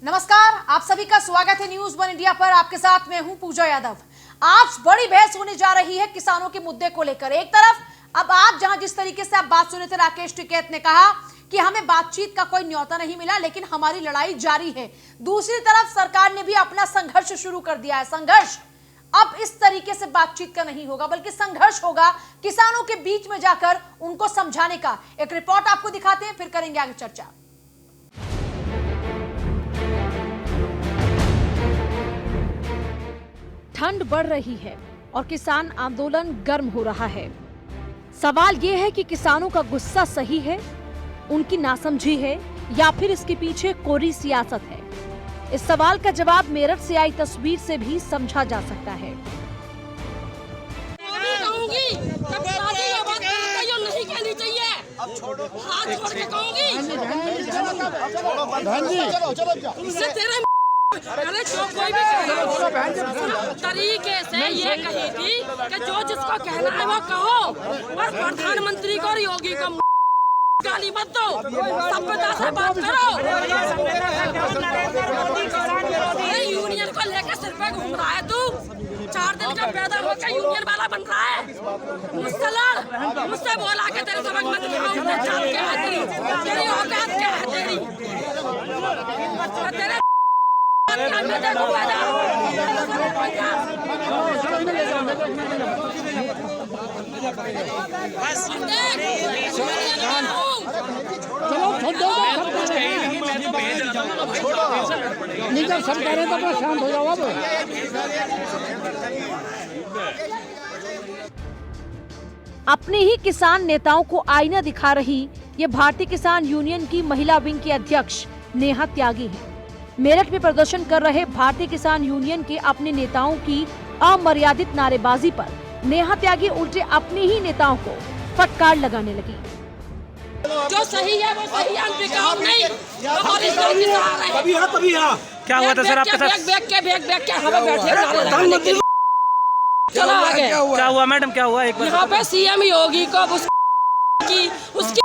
नमस्कार, आप सभी का स्वागत है न्यूज वन इंडिया पर। आपके साथ मैं हूं पूजा यादव। आज बड़ी बहस होने जा रही है किसानों के मुद्दे को लेकर। एक तरफ अब आप जहां जिस तरीके से आप बात सुने थे, राकेश टिकैत ने कहा कि हमें बातचीत का कोई न्योता नहीं मिला, लेकिन हमारी लड़ाई जारी है। दूसरी तरफ सरकार ने भी अपना संघर्ष शुरू कर दिया है। संघर्ष अब इस तरीके से बातचीत का नहीं होगा, बल्कि संघर्ष होगा किसानों के बीच में जाकर उनको समझाने का। एक रिपोर्ट आपको दिखाते हैं, फिर करेंगे आगे चर्चा। ठंड बढ़ रही है और किसान आंदोलन गर्म हो रहा है। सवाल ये है कि किसानों का गुस्सा सही है, उनकी नासमझी है, या फिर इसके पीछे कोरी सियासत है। इस सवाल का जवाब मेरठ से आई तस्वीर से भी समझा जा सकता है। अरे जो कोई भी तरीके से ये कही थी कि जो जिसको कहना है वो कहो, पर प्रधानमंत्री को और योगी को गाली मत दो, सभ्यता से बात करो। अरे यूनियन को लेकर सिर पे घूम रहा है तू। 4 दिन का पैदा होकर यूनियन वाला बन रहा है। मुझसे लड़, मुझसे बोला कि तेरे सबक मत खाऊं, मैं जान के है तेरी औकात क्या है तेरी। तेरे शांत हो जाओ। अपने ही किसान नेताओं को आईना दिखा रही ये भारतीय किसान यूनियन की महिला विंग की अध्यक्ष नेहा त्यागी है। मेरठ में प्रदर्शन कर रहे भारतीय किसान यूनियन के अपने नेताओं की अमर्यादित नारेबाजी पर नेहा त्यागी उल्टे अपने ही नेताओं को फटकार लगाने लगी। जो सही है वो सही है, नहीं तभी क्या हुआ था सर आपके साथ? बैग के हमें बैठे चला आगे। क्या हुआ मैडम, क्या हुआ? एक बार यहाँ पे सीएम योगी को, उसकी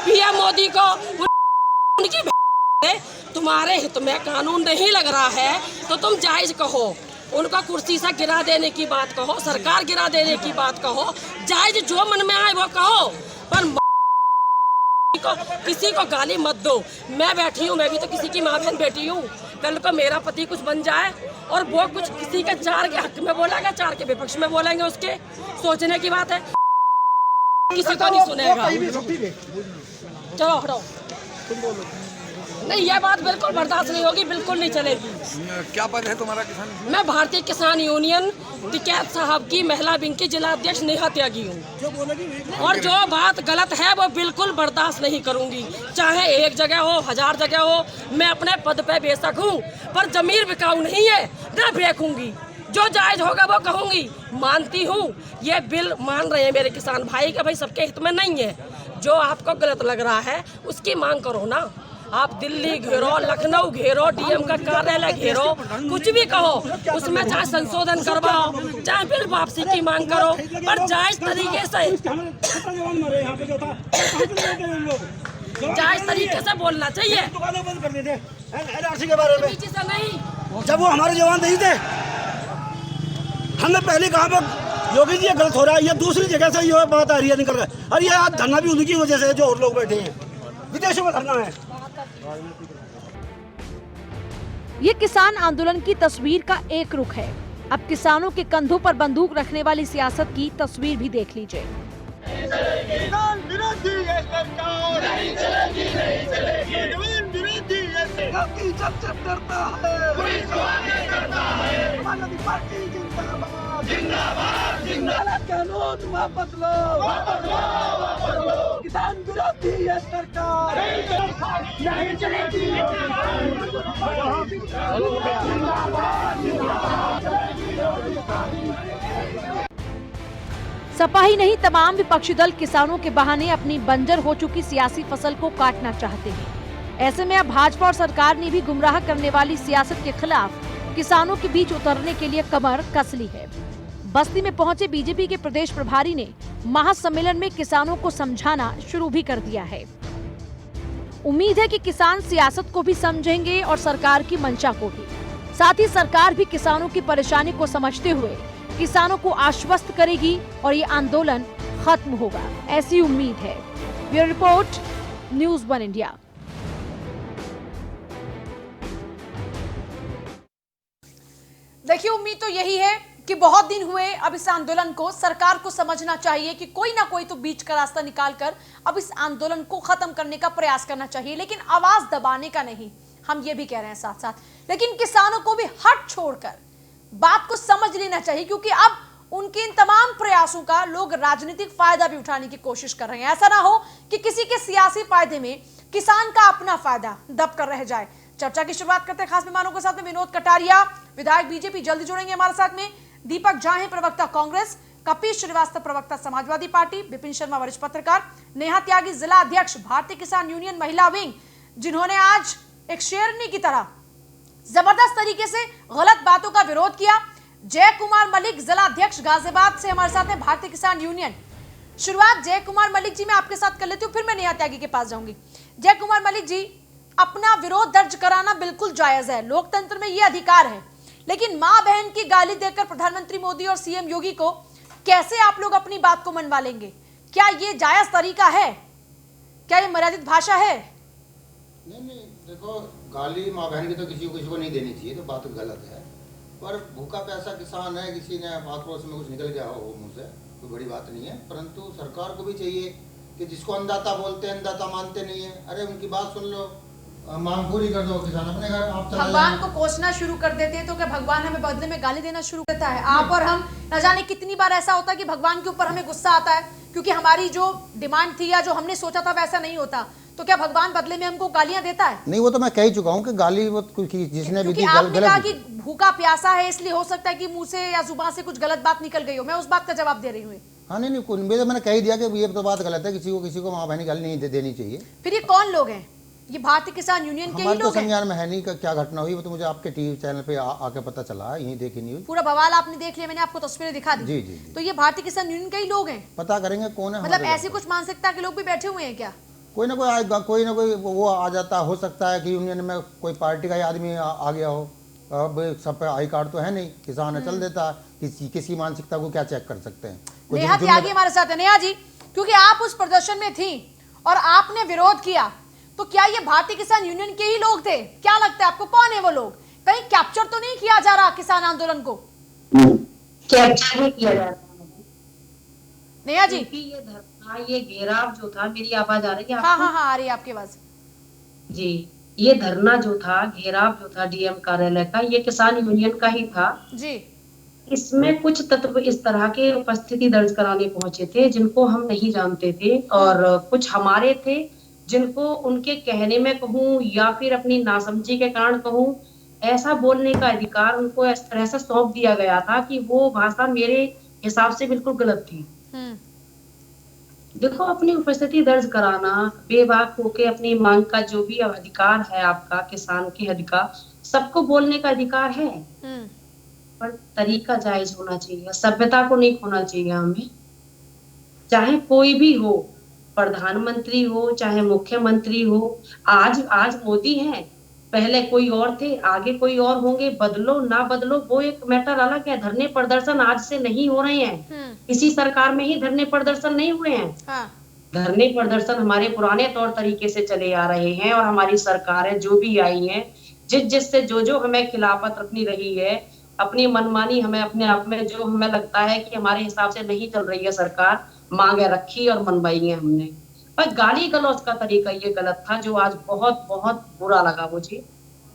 पीएम मोदी को, उनकी तुम्हारे हित में कानून नहीं लग रहा है तो तुम जायज कहो। उनको कुर्सी से गिरा देने की बात कहो, सरकार गिरा देने की बात कहो, जायज जो मन में आए वो कहो, पर किसी को गाली मत दो। मैं बैठी हूँ, मैं भी तो किसी की माँ बहन बेटी हूँ। कल को मेरा पति कुछ बन जाए और वो कुछ किसी के 4 के हक में बोलेगा, 4 के विपक्ष में बोलेंगे, उसके सोचने की बात है। किसी को नहीं सुनेगा। चलो हटो। नहीं, ये बात बिल्कुल बर्दाश्त नहीं होगी, बिल्कुल नहीं चलेगी। क्या पद है तुम्हारा किसान? मैं भारतीय किसान यूनियन टिकैत साहब की महिला विंग की जिला अध्यक्ष नेहा त्यागी हूँ, और जो बात गलत है वो बिल्कुल बर्दाश्त नहीं करूँगी। चाहे 1 जगह हो, 1000 जगह हो, मैं अपने पद पे बेशक हूँ, पर जमीर बिकाऊ नहीं है, न बेचूंगी। जो जायज होगा वो कहूँगी। मानती हूँ ये बिल मान रहे हैं मेरे किसान भाई के भाई सबके हित में नहीं है। जो आपको गलत लग रहा है उसकी मांग करो ना। आप दिल्ली घेरो, लखनऊ घेरो, डीएम का कार्यालय घेरो, कुछ भी कहो, उसमें चाहे संशोधन करवाओ, चाहे बिल वापसी की मांग करो, पर जायज तरीके से बोलना चाहिए। एनआरसी के बारे में से नहीं, जब वो हमारे जवान नहीं थे, हमने पहले कहा योगी जी ये गलत हो रहा है, ये दूसरी जगह से ये बात आ रही है निकल रहा है। और ये आज धरना भी उनकी वजह से जो और लोग बैठे हैं, विदेशों में धरना है। ये किसान आंदोलन की तस्वीर का एक रुख है। अब किसानों के कंधों पर बंदूक रखने वाली सियासत की तस्वीर भी देख लीजिए। किसान विरोधी ये सरकार नहीं चलेगी, नहीं चलेगी। विरोधी ये सरकार जब डरता है, पुलिस को आगे करता है। समाजवादी पार्टी जिंदाबाद, जिंदाबाद, जिंदाबाद। कानून वापस लो, वापस लो, वापस लो। किसान विरोधी ये सरकार नहीं चलेगी। सपा ही नहीं, तमाम विपक्षी दल किसानों के बहाने अपनी बंजर हो चुकी सियासी फसल को काटना चाहते हैं। ऐसे में अब भाजपा और सरकार ने भी गुमराह करने वाली सियासत के खिलाफ किसानों के बीच उतरने के लिए कमर कस ली है। बस्ती में पहुंचे बीजेपी के प्रदेश प्रभारी ने महासम्मेलन में किसानों को समझाना शुरू भी कर दिया है। उम्मीद है कि किसान सियासत को भी समझेंगे और सरकार की मंशा को भी। साथ ही सरकार भी किसानों की परेशानी को समझते हुए किसानों को आश्वस्त करेगी और ये आंदोलन खत्म होगा, ऐसी उम्मीद है। Bureau report, news 1 India. देखिए, उम्मीद तो यही है कि बहुत दिन हुए अब इस आंदोलन को, सरकार को समझना चाहिए कि कोई ना कोई तो बीच का रास्ता निकालकर अब इस आंदोलन को खत्म करने का प्रयास करना चाहिए, लेकिन आवाज दबाने का नहीं। हम ये भी कह रहे हैं साथ साथ, लेकिन किसानों को भी हट छोड़कर बात को समझ लेना चाहिए, क्योंकि अब उनके इन तमाम प्रयासों का लोग राजनीतिक फायदा भी उठाने की कोशिश कर रहे हैं। ऐसा ना हो कि किसी के सियासी फायदे में किसान का अपना फायदा दब कर रह जाए। चर्चा की शुरुआत करते हैं खास मेहमानों के साथ में। विनोद कटारिया, विधायक बीजेपी, जल्दी जुड़ेंगे हमारे साथ में। दीपक झा हैं, प्रवक्ता कांग्रेस। कपिश श्रीवास्तव, प्रवक्ता समाजवादी पार्टी। विपिन शर्मा, वरिष्ठ पत्रकार। नेहा त्यागी, जिला अध्यक्ष, भारतीय किसान यूनियन महिला विंग, जिन्होंने आज एक शेरनी की तरह जबरदस्त तरीके से गलत बातों का विरोध किया। जय कुमार मलिक, जिला अध्यक्ष, गाजियाबाद से हमारे साथ है, भारतीय किसान यूनियन। शुरुआत जय कुमार मलिक जी मैं आपके साथ कर लेती हूँ, फिर मैं नेहा त्यागी के पास जाऊंगी। जय कुमार मलिक जी, अपना विरोध दर्ज कराना बिल्कुल जायज है, लोकतंत्र में ये अधिकार है, लेकिन मां बहन की गाली देकर प्रधानमंत्री मोदी और सीएम योगी को कैसे आप लोग अपनी बात को मनवा लेंगे? क्या ये जायज तरीका है? क्या ये मर्यादित भाषा है? नहीं, देखो, गाली माँ बहन की तो किसी को नहीं देनी चाहिए, तो बात गलत है। पर भूखा प्यासा किसान है, किसी ने आक्रोश में कुछ निकल गया हो मुंह से, कोई बड़ी बात नहीं है। परंतु सरकार को भी चाहिए कि जिसको अन्नदाता बोलते हैं, अन्नदाता मानते नहीं है, अरे उनकी बात सुन लो, मांग पूरी कर दो, किसान अपने घर आप चला भगवान को कोसना शुरू कर देते हैं तो क्या भगवान हमें बदले में गाली देना शुरू करता है? आप और हम न जाने कितनी बार ऐसा होता है कि भगवान के ऊपर हमें गुस्सा आता है क्योंकि हमारी जो डिमांड थी या जो हमने सोचा था वैसा नहीं होता, तो क्या भगवान बदले में हमको गालियां देता है? नहीं, वो तो मैं कह ही चुका हूँ कि गाली वो जिसने भी दी आपने कहा गलत कि भूखा प्यासा है इसलिए हो सकता है कि मुंह से या जुबान से कुछ गलत बात निकल गई हो, मैं उस बात का जवाब दे रही हूँ। हाँ, नहीं, मैंने कह ही दिया कि ये तो बात गलत है, किसी को माँ बहन की गाली नहीं देनी चाहिए। फिर ये कौन लोग हैं? ये भारतीय किसान यूनियन के ही हमारे तो लोग हैं? संज्ञान में है नहीं, क्या घटना हुई वो तो मुझे आपके टीवी चैनल पे आके पता चला, यही देखी न्यूज। पूरा बवाल आपने देख लिया, मैंने आपको तस्वीरें दिखा दी। जी। तो ये भारतीय किसान यूनियन के ही लोग हैं? पता करेंगे कौन है। मतलब ऐसी कुछ मानसिकता के लोग भी बैठे हुए हैं क्या? कोई ना कोई आएगा, कोई ना कोई वो आ जाता, हो सकता है कि यूनियन में कोई पार्टी का ही आदमी आ गया हो। अब सब पे आई कार्ड तो है नहीं, किसान है चल देता है, किसी मानसिकता को क्या चेक कर सकते हैं। नेहा त्यागी हमारे साथ है। नेहा जी, क्योंकि आप उस प्रदर्शन में थी और आपने विरोध किया, तो क्या ये भारतीय किसान यूनियन के ही लोग थे? क्या लगता है आपको, कौन है वो लोग? कहीं कैप्चर तो नहीं किया जा रहा किसान आंदोलन को? कैप्चर नहीं किया जा रहा नेहा जी, ये धरना, ये घेराव जो था, मेरी आवाज आ रही है? हाँ, आ रही है आपकी आवाज जी। ये धरना जो था, घेराव जो था डीएम कार्यालय का, ये किसान यूनियन का ही था जी। इसमें कुछ तत्व इस तरह के उपस्थिति दर्ज कराने पहुंचे थे जिनको हम नहीं जानते थे, और कुछ हमारे थे जिनको उनके कहने में कहूँ या फिर अपनी नासमझी के कारण कहूँ, ऐसा बोलने का अधिकार उनको इस तरह से सौंप दिया गया था कि वो भाषा मेरे हिसाब से बिल्कुल गलत थी। देखो, अपनी उपस्थिति दर्ज कराना, बेबाक होके अपनी मांग का जो भी अधिकार है आपका, किसान के अधिकार, सबको बोलने का अधिकार है, पर तरीका जायज होना चाहिए, सभ्यता को नहीं खोना चाहिए हमें। चाहे कोई भी हो, प्रधानमंत्री हो चाहे मुख्यमंत्री हो, आज मोदी हैं, पहले कोई और थे, आगे कोई और होंगे, बदलो ना बदलो वो एक मैटर अलग है। धरने प्रदर्शन आज से नहीं हो रहे हैं, इसी सरकार में ही धरने प्रदर्शन नहीं हुए हैं। धरने प्रदर्शन हमारे पुराने तौर तरीके से चले आ रहे हैं, और हमारी सरकारें जो भी आई हैं, जिससे जो हमें खिलाफत रखनी रही है, अपनी मनमानी हमें अपने आप में जो हमें लगता है कि हमारे हिसाब से नहीं चल रही है सरकार, मांगे रखी और मनवाई है हमने। पर गाली गलौज का तरीका ये गलत था, जो आज बहुत बहुत बुरा लगा मुझे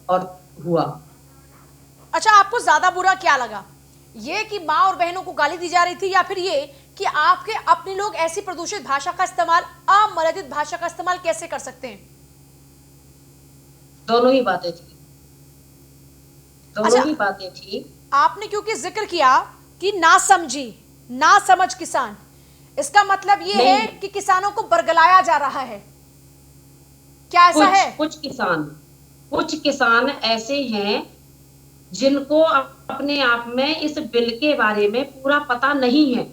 और हुआ। अच्छा, आपको ज्यादा बुरा क्या लगा, ये कि माँ और बहनों को गाली दी जा रही थी, या फिर ये कि आपके अपने लोग ऐसी प्रदूषित भाषा का इस्तेमाल, अमर्यादित भाषा का इस्तेमाल कैसे कर सकते हैं? दोनों ही बातें थी, दोनों ही बातें थी। आपने क्योंकि जिक्र किया कि ना समझ किसान, इसका मतलब ये है कि किसानों को बरगलाया जा रहा है, क्या ऐसा है? कुछ किसान ऐसे हैं जिनको अपने आप में इस बिल के बारे में पूरा पता नहीं है।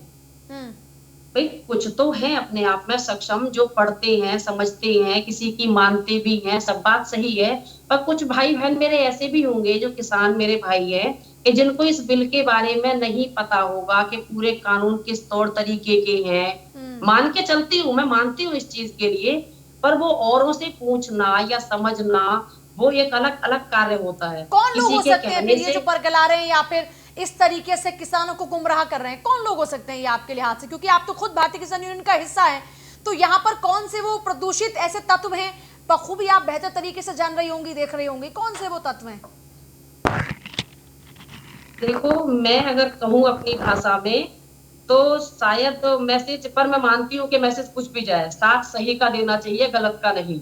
भाई कुछ तो है अपने आप में सक्षम, जो पढ़ते हैं, समझते हैं, किसी की मानते भी हैं, सब बात सही है। पर कुछ भाई बहन मेरे ऐसे भी होंगे जो किसान मेरे भाई हैं कि जिनको इस बिल के बारे में नहीं पता होगा कि पूरे कानून किस तौर तरीके के हैं। मान के चलती हूँ, मैं मानती हूँ इस चीज के लिए, पर वो औरों से पूछना या समझना वो एक अलग अलग कार्य होता है। कौन लोग किसी हो के सकते हैं कहने फिर ये से जो परगला रहे हैं या फिर इस तरीके से किसानों को गुमराह कर रहे हैं? कौन लोग हो सकते हैं ये आपके लिहाज से, क्योंकि आप तो खुद भारतीय किसान यूनियन का हिस्सा है, तो यहाँ पर कौन से वो प्रदूषित ऐसे तत्व हैं, बखूबी आप बेहतर तरीके से जान रही होंगी, देख रही होंगी, कौन से वो तत्व हैं? देखो, मैं अगर कहूँ अपनी भाषा में तो शायद मैसेज पर मैं मानती हूँ कि मैसेज कुछ भी जाए, साथ सही का देना चाहिए, गलत का नहीं।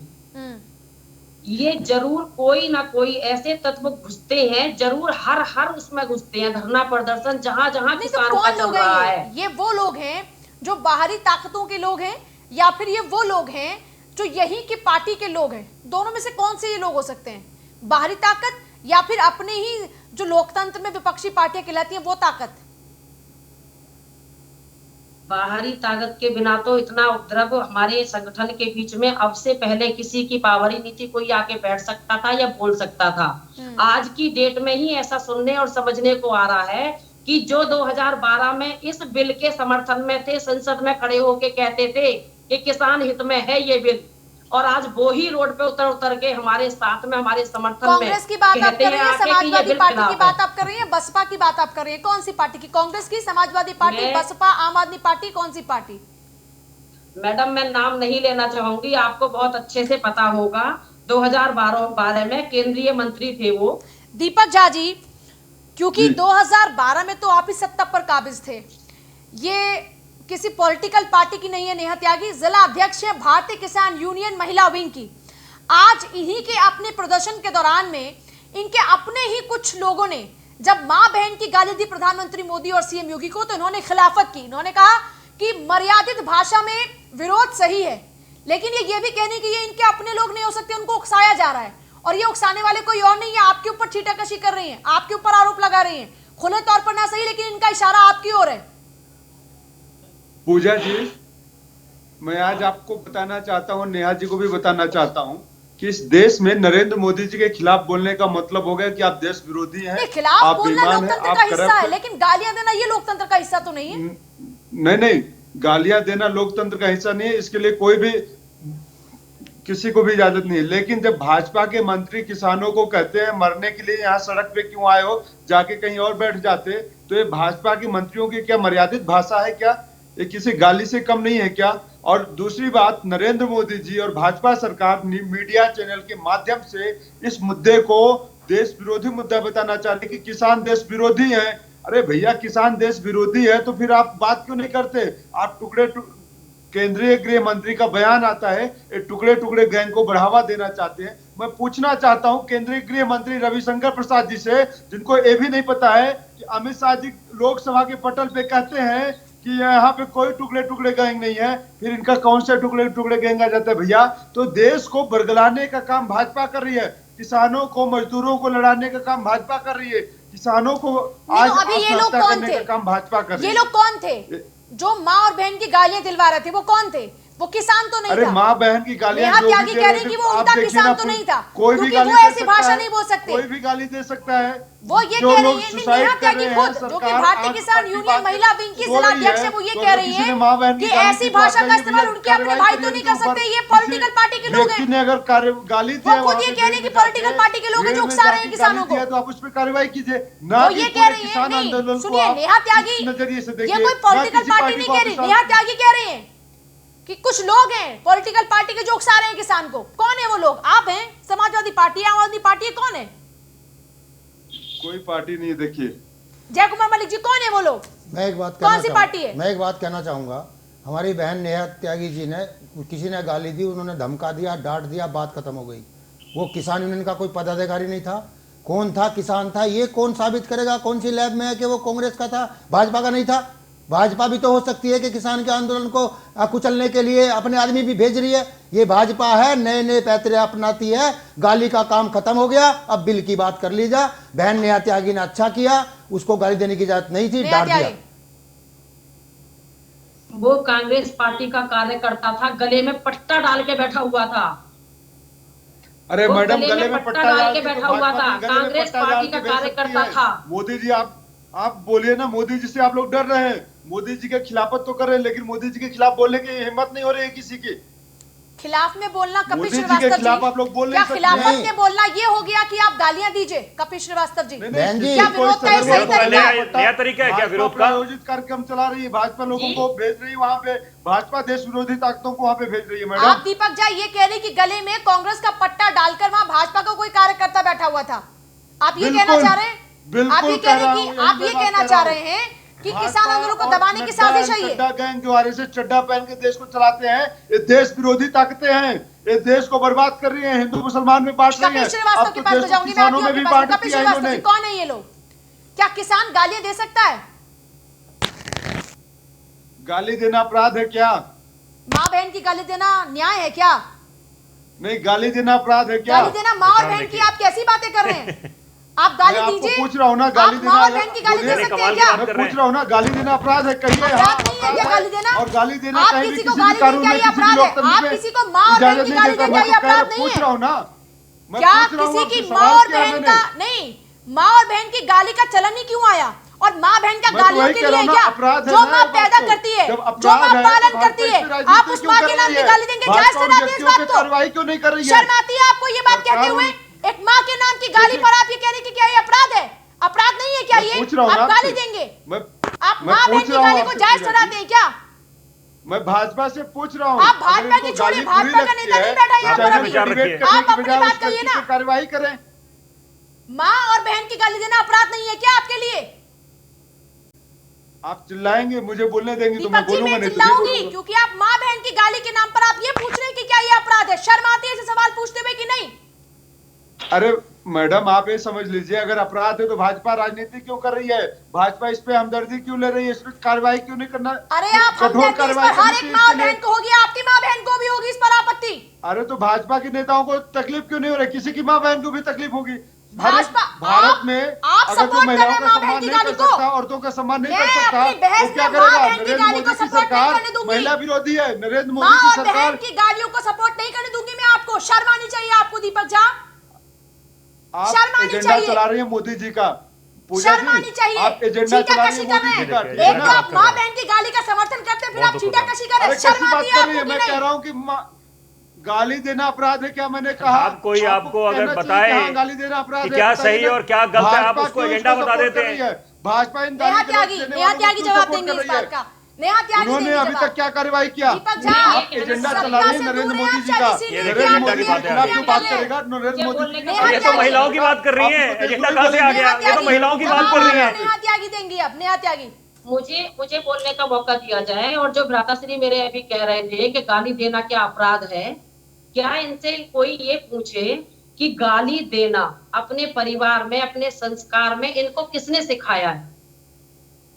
ये जरूर कोई ना कोई ऐसे तत्व घुसते हैं, जरूर हर उसमें घुसते हैं, धरना प्रदर्शन जहां जहां नहीं, तो किसानों का कौन चल लोग रहा हैं है। ये वो लोग हैं जो बाहरी ताकतों के लोग हैं या फिर ये वो लोग हैं जो यही की पार्टी के लोग हैं? दोनों में से कौन से ये लोग हो सकते हैं? बाहरी ताकत या फिर अपने ही जो लोकतंत्र में विपक्षी पार्टियां कहलाती हैं वो ताकत? बाहरी ताकत के बिना तो इतना उपद्रव हमारे संगठन के बीच में अब से पहले किसी की पावरी नीति कोई आके बैठ सकता था या बोल सकता था। आज की डेट में ही ऐसा सुनने और समझने को आ रहा है कि जो 2012 में इस बिल के समर्थन में थे, संसद में खड़े होके कहते थे कि किसान हित में है ये बिल, और आज वो ही रोड पे उतर के हमारे साथ में, हमारे समर्थन में कांग्रेस की बात आप कर रही हैं, समाजवादी पार्टी की खिलाफ बात है। आप कर रही हैं, बसपा की बात आप कर रही हैं? कौन सी पार्टी की? कांग्रेस की, समाजवादी पार्टी, मैं- बसपा, आम आदमी पार्टी, कौन सी पार्टी? मैडम मैं नाम नहीं लेना चाहूंगी, आपको बहुत अच्छे से पता होगा। 2012 में केंद्रीय मंत्री थे वो। दीपक झा जी, क्योंकि 2012 में तो आप ही सत्ता पर काबिज थे, ये किसी पॉलिटिकल पार्टी की नहीं है। नेहा त्यागी जिला अध्यक्ष है भारतीय किसान यूनियन महिला विंग की। आज इन्हीं के अपने प्रदर्शन के दौरान में इनके अपने ही कुछ लोगों ने जब मां बहन की गाली दी प्रधानमंत्री मोदी और सीएम योगी को, तो इन्होंने खिलाफत की। इन्होंने कहा कि मर्यादित भाषा में विरोध सही है, लेकिन ये भी कहने की ये इनके अपने लोग नहीं हो सकते, उनको उकसाया जा रहा है, और ये उकसाने वाले कोई और नहीं है, आपके ऊपर छीटाकशी कर रही हैं, आपके ऊपर आरोप लगा रही हैं, खुले तौर पर ना सही, लेकिन इनका इशारा आपकी ओर है। पूजा जी, मैं आज आपको बताना चाहता हूँ, नेहा जी को भी बताना चाहता हूँ कि इस देश में नरेंद्र मोदी जी के खिलाफ बोलने का मतलब हो गया कि आप देश विरोधी हैं, खिलाफ आप बोलना बेईमान हैं, लोकतंत्र आप का हिस्सा है, करप्ट। लेकिन गालियां देना ये लोकतंत्र का हिस्सा तो नहीं है। नहीं, गालियां देना लोकतंत्र का हिस्सा नहीं है, इसके लिए कोई भी किसी को भी इजाजत नहीं है। लेकिन जब भाजपा के मंत्री किसानों को कहते हैं मरने के लिए यहाँ सड़क पे क्यों आए हो, जाके कहीं और बैठ जाते, तो ये भाजपा के मंत्रियों की क्या मर्यादित भाषा है क्या? ये किसी गाली से कम नहीं है क्या? और दूसरी बात, नरेंद्र मोदी जी और भाजपा सरकार मीडिया चैनल के माध्यम से इस मुद्दे को देश विरोधी मुद्दा बताना चाहते कि किसान देश विरोधी है। अरे भैया, किसान देश विरोधी है तो फिर आप बात क्यों नहीं करते? आप केंद्रीय गृह मंत्री का बयान आता है, टुकड़े टुकड़े गैंग को बढ़ावा देना चाहते हैं। मैं पूछना चाहता हूं केंद्रीय गृह मंत्री रविशंकर प्रसाद जी से, जिनको ये भी नहीं पता है कि अमित शाह जी लोकसभा के पटल पे कहते हैं कि यहाँ पे कोई टुकड़े टुकड़े गैंग नहीं है, फिर इनका कौन से टुकड़े टुकड़े गैंग आ जाता है भैया? तो देश को बरगलाने का काम भाजपा कर रही है, किसानों को, मजदूरों को लड़ाने का काम भाजपा कर रही है, किसानों को आज अभी ये लोग कौन थे? काम भाजपा कर रही है। ये लोग कौन थे जो माँ और बहन की गालियां दिलवा रहे थे? वो कौन थे? वो किसान तो नहीं अरे था। माँ बहन की गालियां नेहा जो भी त्यागी दे कह रहे रही थे, कि वो आप उनका देखिए किसान ना, तो नहीं था, कोई भी क्योंकि गाली वो दे ऐसी सकता भाषा है, नहीं बोल सकते। कोई भी गाली दे सकता है। वो ये जो कह रही लोग है, सुसाइड नेहा कर त्यागी रहे खुद, हैं, जो कि सरकार भारतीय आज किसान पट्टी यूनियन बांध महिला विंग की सो जिला रही अध्यक्ष है, वो ये तो कह अगर रही किसी है ने माँ बहन कि की गाली ऐसी दी तो भाषा आप का कहेंगे इस्तेमाल भैया उनके अपने कार्रवाई भाई तो करिए नहीं इनके कर सकते, ऊपर। ये पॉलिटिकल पार्टी के लोग व्यक्ति हैं। ने अगर गाली दी वो है, खुद वहाँ ये पे कह रहे हैं कि जेल में पॉलिटिकल जाके, पार्टी के लोग हैं जो जेल में उकसा रहे हैं जाके किसानों गाली दिया को। तो आप उस पर कार्रवाई कीजिए, ना वो कि ये पूरे कह रही है, किसान आंदोलन नहीं को सुनिए, आप नेहा इस त्यागी नजरिए से ये देखिए, कोई ना पॉलिटिकल किसी पार्टी नहीं को कह आप रही। इस नेहा त्यागी कह रही है कि कुछ लोग हैं पॉलिटिकल पार्टी के जो उकसा रहे हैं किसान को। कौन है वो लोग? आप हैं? समाजवादी पार्टी, आम आदमी पार्टी है? कौन है? कोई पार्टी नहीं है। देखिए जय कुमार मलिक जी, कौन है वो लोग? मैं एक बात कौन सी पार्टी है? मैं एक बात कहना चाहूंगा। हमारी बहन नेहा त्यागी जी ने, किसी ने गाली दी, उन्होंने धमका दिया, डांट दिया, बात खत्म हो गई। वो किसान यूनियन का कोई पदाधिकारी नहीं था। कौन था? किसान था। ये कौन साबित करेगा? कौन सी लैब में है कि वो कांग्रेस का था, भाजपा का नहीं था? भाजपा भी तो हो सकती है कि किसान के आंदोलन को कुचलने के लिए अपने आदमी भी भेज रही है। ये भाजपा है, नए नए पैतरे अपनाती है। गाली का काम खत्म हो गया, अब बिल की बात कर लीजिए। बहन नेहा त्यागी ने अच्छा किया, उसको गाली देने की इजाजत नहीं थी, डांट दिया। वो कांग्रेस पार्टी का कार्यकर्ता था, गले में पट्टा डाल के बैठा हुआ था। अरे वो मैडम, गले में पट्टा डाल के बैठा हुआ था, कांग्रेस पार्टी का कार्यकर्ता था। मोदी जी आप बोलिए ना, मोदी जी से आप लोग डर रहे हैं। मोदी जी के खिलाफत तो कर रहे हैं, लेकिन मोदी जी के खिलाफ बोलने की हिम्मत नहीं हो रही है किसी की। खिलाफ में बोलना कपिल मोदी जी के श्रीवास्तव खिलाफ जी, आप लोग बोल क्या नहीं सकते खिलाफत हैं। में बोलना ये हो गया कि आप गालियां दीजिए कपिल श्रीवास्तव जी? बहन जी, क्या विरोध का ये सही तरीका है? नया तरीका है क्या विरोध का? आयोजित कार्यक्रम चला रही है, भाजपा लोगों को भेज रही है वहाँ पे, भाजपा देश विरोधी ताकतों को वहाँ पे भेज रही है। मैडम, आप दीपक झा ये कह रही कि गले में कांग्रेस का पट्टा डालकर वहां भाजपा का कोई कार्यकर्ता बैठा हुआ था, आप ये कहना चाह रहे हैं? आप ये कह रहे हैं कि आप ये कहना चाह रहे हैं कि किसान आंदोलन को दबाने की साजिश है ये? चड्डा गैंग जो आरएसएस चड्डा पहन के देश को चलाते हैं, ये देश विरोधी ताकतें हैं, ये देश को बर्बाद कर रही है, हिंदू मुसलमान में बांट रही है। कपिल श्रीवास्तव के पास तो जाऊंगी मैं, किसानों में भी बांट कपिल दिया श्रीवास्तव जी इन्होंने। कौन है ये लोग? क्या किसान गालियां दे सकता है? गाली देना अपराध है क्या? माँ बहन की गाली देना न्याय है क्या? नहीं, गाली देना अपराध है क्या? गाली देना माँ और बहन की, आप कैसी बातें कर रहे हैं? आप गाली मैं आपको दीजिए, पूछ रहा हूँ ना, गाली आप देना माँ और बहन की गाली दे बोलिए, सकते हैं क्या? मैं पूछ रहा हूँ ना, गाली देना अपराध है, कहिए। अपराध नहीं है क्या गाली देना? और गाली देना आप कहीं भी किसी को किसी गाली भी कानून देना में, क्या किसी भी अपराध है? लोकतंत्र आप में किसी को माँ और बहन इजाजत की नहीं गाली देता। देना मैं ये अपराध नहीं पूछ है? रहा हूँ ना, मैं क्या पूछ रहा हूँ, किसी आपसे की सवाल माँ और किया बहन मैंने। का नहीं, माँ और बहन की गाली का चलन ही क्यों आया? और माँ बहन का मैं तो गालियों वही के कह रहा लिए हूँ ना, क्या? अपराध है जो ना माँ ये बात पैदा तो। करती है, जब जो अपराध माँ है, पालन तो करती है, भाजपा आप उस क्यों माँ कर के नाम रही की है? गाली देंगे? जायज भाजपा उन ठहराते हैं इस व्यक्तियों बात पे को? कार्रवाई क्यों नहीं कर रही है? शर्म आती है आपको ये बात कहते हुए? एक माँ के नाम की गाली पर आप ये कह रहे कि क्या ये अपराध है? अपराध नहीं है क्या मैं ये? पूछ रहा हूँ आप ना गाली आपसे। देंगे? आप मैं माँ बहन पूछ की रहा हूँ गाली को आपसे, जायज पूजा ठहराते जी। हैं क्या? मैं भाजपा से पूछ रहा हूँ, आप अगर भाजपा इनको की छोड़िए, गाली भाजपा बुरी का लगती नेता है, नहीं बैठा यहाँ तो पर चाहे अभी। डिबेट करने आप की अपनी बजाय बात उस कहिए व्यक्ति ना। पे कार्रवाई करें। माँ और बहन की गाली देना अपराध नहीं है क्या आपके लिए? आप चिल्लाएंगे, मुझे बोलने देंगे तो मैं दीपक जी बोलूंगा, मैं नहीं तो नहीं चिल्लाऊंगी बोलूंगा। क्योंकि आप माँ बहन की गाली के नाम पर आप ये पूछ रहे हैं कि क्या ये अपराध है? शर्म आती है ऐसे सवाल पूछते हुए कि नहीं? अरे मैडम, आप ये समझ लीजिए, अगर अपराध है तो भाजपा राजनीति क्यों कर रही है? भाजपा इस पे हमदर्दी क्यों ले रही है? इस पे कार्रवाई क्यों नहीं करना? अरे आप कठोर हमदर्दी इस कार्रवाई पर हर करनी एक चाहिए माँ इसके लिए। बहन को होगी, आपकी माँ बहन को भी होगी, इस पर आपत्ति? अरे तो भाजपा के नेताओं को तकलीफ क्यों नहीं हो रही? किसी की माँ बहन को भी तकलीफ होगी। हर एक भाजपा भारत में आप अगर जो सपोर्ट कर महिलाओं रहे हैं का माँ बहन सम्मान की नहीं गाली कर को? सकता, औरतों का सम्मान नहीं मैं कर सकता, अपनी बहस तो क्या में माँ करेगा? बहन की नरेंद्र गाली को मोदी की सपोर्ट नहीं सरकार करने दूंगी। महिला विरोधी है। नरेंद्र माँ मोदी की और बहन सरकार की गालियों को सपोर्ट नहीं करने दूंगी मैं आपको। शर्म आनी चाहिए आपको दीपक झा, शर्म आप आनी एजेंडा चाहिए। चला रही है मोदी जी का। पूजा शर्म आनी जी, चाहिए। आप एजेंडा चला रही छींटाकशी है कर मोदी रहे जी का। हैं। ठीक है एक ना? तो आप माँ बहन की गाली का समर्थन करते हैं, फिर आप छींटाकशी कर रहे अरे हैं। शर्म कैसी बात आती है कर आपको रही है? कि मैं नहीं? कह रहा हूँ कि गाली देना अपराध है क्या? मैंने कहा आप कोई आपको अगर कहना चाहिए बताए कि हाँ, गाली देना अपराध कि है, क्या बताइए सही ना। और क्या गलत है, आप भाजपा उसको क्यों एजेंडा इसको बता सपोर्ट देते कर रही हैं। है? भाजपा इन नेहा गाली त्यागी, देने नेहा वालों को त्यागी क्यों जवाब सपोर्ट देंगी कर इस रही है? बात का। नेहा त्यागी उन्होंने देंगी अभी जवाब। तक क्या कार्रवाई किया? दीपक झा, आप एजेंडा चला रही है नरेंद्र मोदी जी का। ये नरेंद्र देखिए, मोदी जी बात के है खिलाफ आपकी। क्यों बात करेगा? नरेंद्र मोदी जी नेहा ये तो महिलाओं की बात कर रही है, एजेंडा कहाँ से आ गया? ये तो महिलाओं की बात कर रही है। नेहा त्यागी देंगी अब, नेहा त्यागी। मुझे बोलने का मौका दिया जाए। और जो भ्राताश्री मेरे अभी कह रहे थे कि गाली देना क्या अपराध है, क्या इनसे कोई ये पूछे कि गाली देना अपने परिवार में, अपने संस्कार में इनको किसने सिखाया है?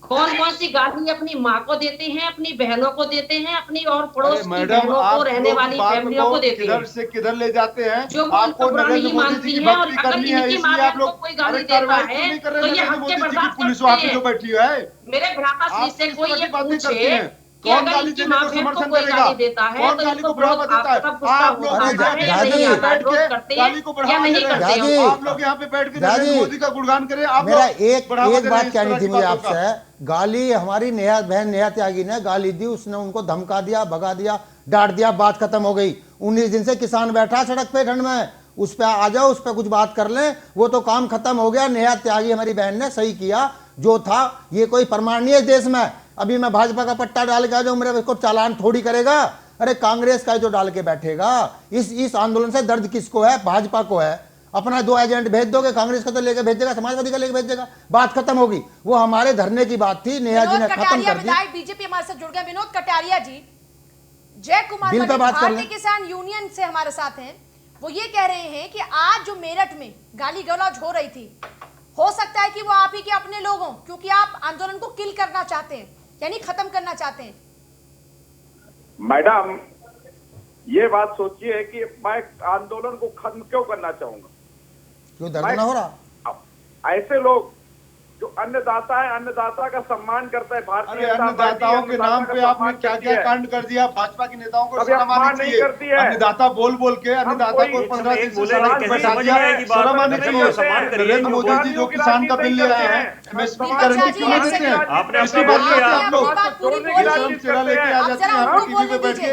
कौन कौन सी गाली अपनी माँ को देते हैं, अपनी बहनों को देते हैं, अपनी और पड़ोस की मैडम, बहनों को, आप रहने लोग वाली बात फैमिलियों को देते किधर हैं, से किधर ले जाते हैं? जो वो आपको उनको बुरा नरेंद्र नहीं मोदी मानती जी की है। और भक्ति अगर करनी है, इनकी माँ इसलिए आप बहन को लोग कोई गाली अरे देता कार्रवाई क्यों है नहीं कर तो रहे? ये नरेंद्र हक मोदी के जी की बर्दाश्त पुलिस करते वहाँ पे हैं। जो बैठी है, मेरे भ्राताश्री आप से किस कोई तरह ये की बातें करती पूछे हैं? कि कौन अगर गाली इनकी देने माँ को बहन को समर्थन कोई करेगा? गाली देता है कौन तो गाली इनको को बढ़ावा देता है? तब गुस्सा आप लोग होता यहाँ है पे या नहीं आता? बैठ विरोध के करते गाली को हैं या बढ़ावा नहीं दे रहे करते हैं। हैं? आप लोग यहाँ पे बैठ के नरेंद्र मोदी का गुणगान करें। आप मेरा लोग एक बढ़ावा दे रहे बात हैं इस कहनी तरह थी की मुझे बातों का। आपसे। गाली हमारी नेहा नेहा त्यागी ने गाली दी, उसने उनको धमका दिया, भगा दिया, डांट दिया, बात खत्म हो गई। 19 दिन से किसान बैठा सड़क पे ठंड में, उस पे आ जाओ, उस पे कुछ बात कर लें, वो तो काम खत्म हो गया। नेहा त्यागी हमारी बहन ने सही किया जो था। ये कोई प्रमाण नहीं है देश में। अभी मैं भाजपा का पट्टा डाल के आ जाऊं, मेरे को चालान थोड़ी करेगा। अरे कांग्रेस का जो डाल के बैठेगा। इस आंदोलन से दर्द किसको है? भाजपा को है। अपना 2 एजेंट भेज दोगे, कांग्रेस का तो लेके भेज देगा, समाजवादी का लेके भेज देगा, बात खत्म होगी। वो हमारे धरने की बात थी, नेहा जी ने खत्म कर दी। विधायक बीजेपी हमारे साथ जुड़ गए। विनोद कटारिया जी, जय कुमार बिल पे बात कर भारतीय किसान यूनियन से हमारे साथ हैं। वो ये कह रहे हैं कि आज जो मेरठ में गाली गलौज हो रही थी, हो सकता है कि वो आप ही के अपने लोग हों, क्योंकि आप आंदोलन को किल करना चाहते हैं, यानी खत्म करना चाहते हैं। मैडम, ये बात सोचिए कि मैं आंदोलन को खत्म क्यों करना चाहूंगा? क्यों धरना हो रहा? ऐसे लोग जो अन्नदाता है, अन्नदाता का सम्मान करता है भारतीय अरे जनता पार्टी। अन्नदाताओं के नाम पे आपने क्या क्या कांड कर दिया। भाजपा के नेताओं को शर्म आनी चाहिए। अन्नदाता बोल बोल के अन्नदाता को 15 दिन से शर्म आनी चाहिए। नरेंद्र मोदी जी जो किसान का बिल ले आए हैं, MSP गारंटी क्यों नहीं देते हैं? इसकी बात करते हैं आप लोग। ये शर्म चेहरा लेके आ जाते हैं यहाँ टीवी पे बैठ के।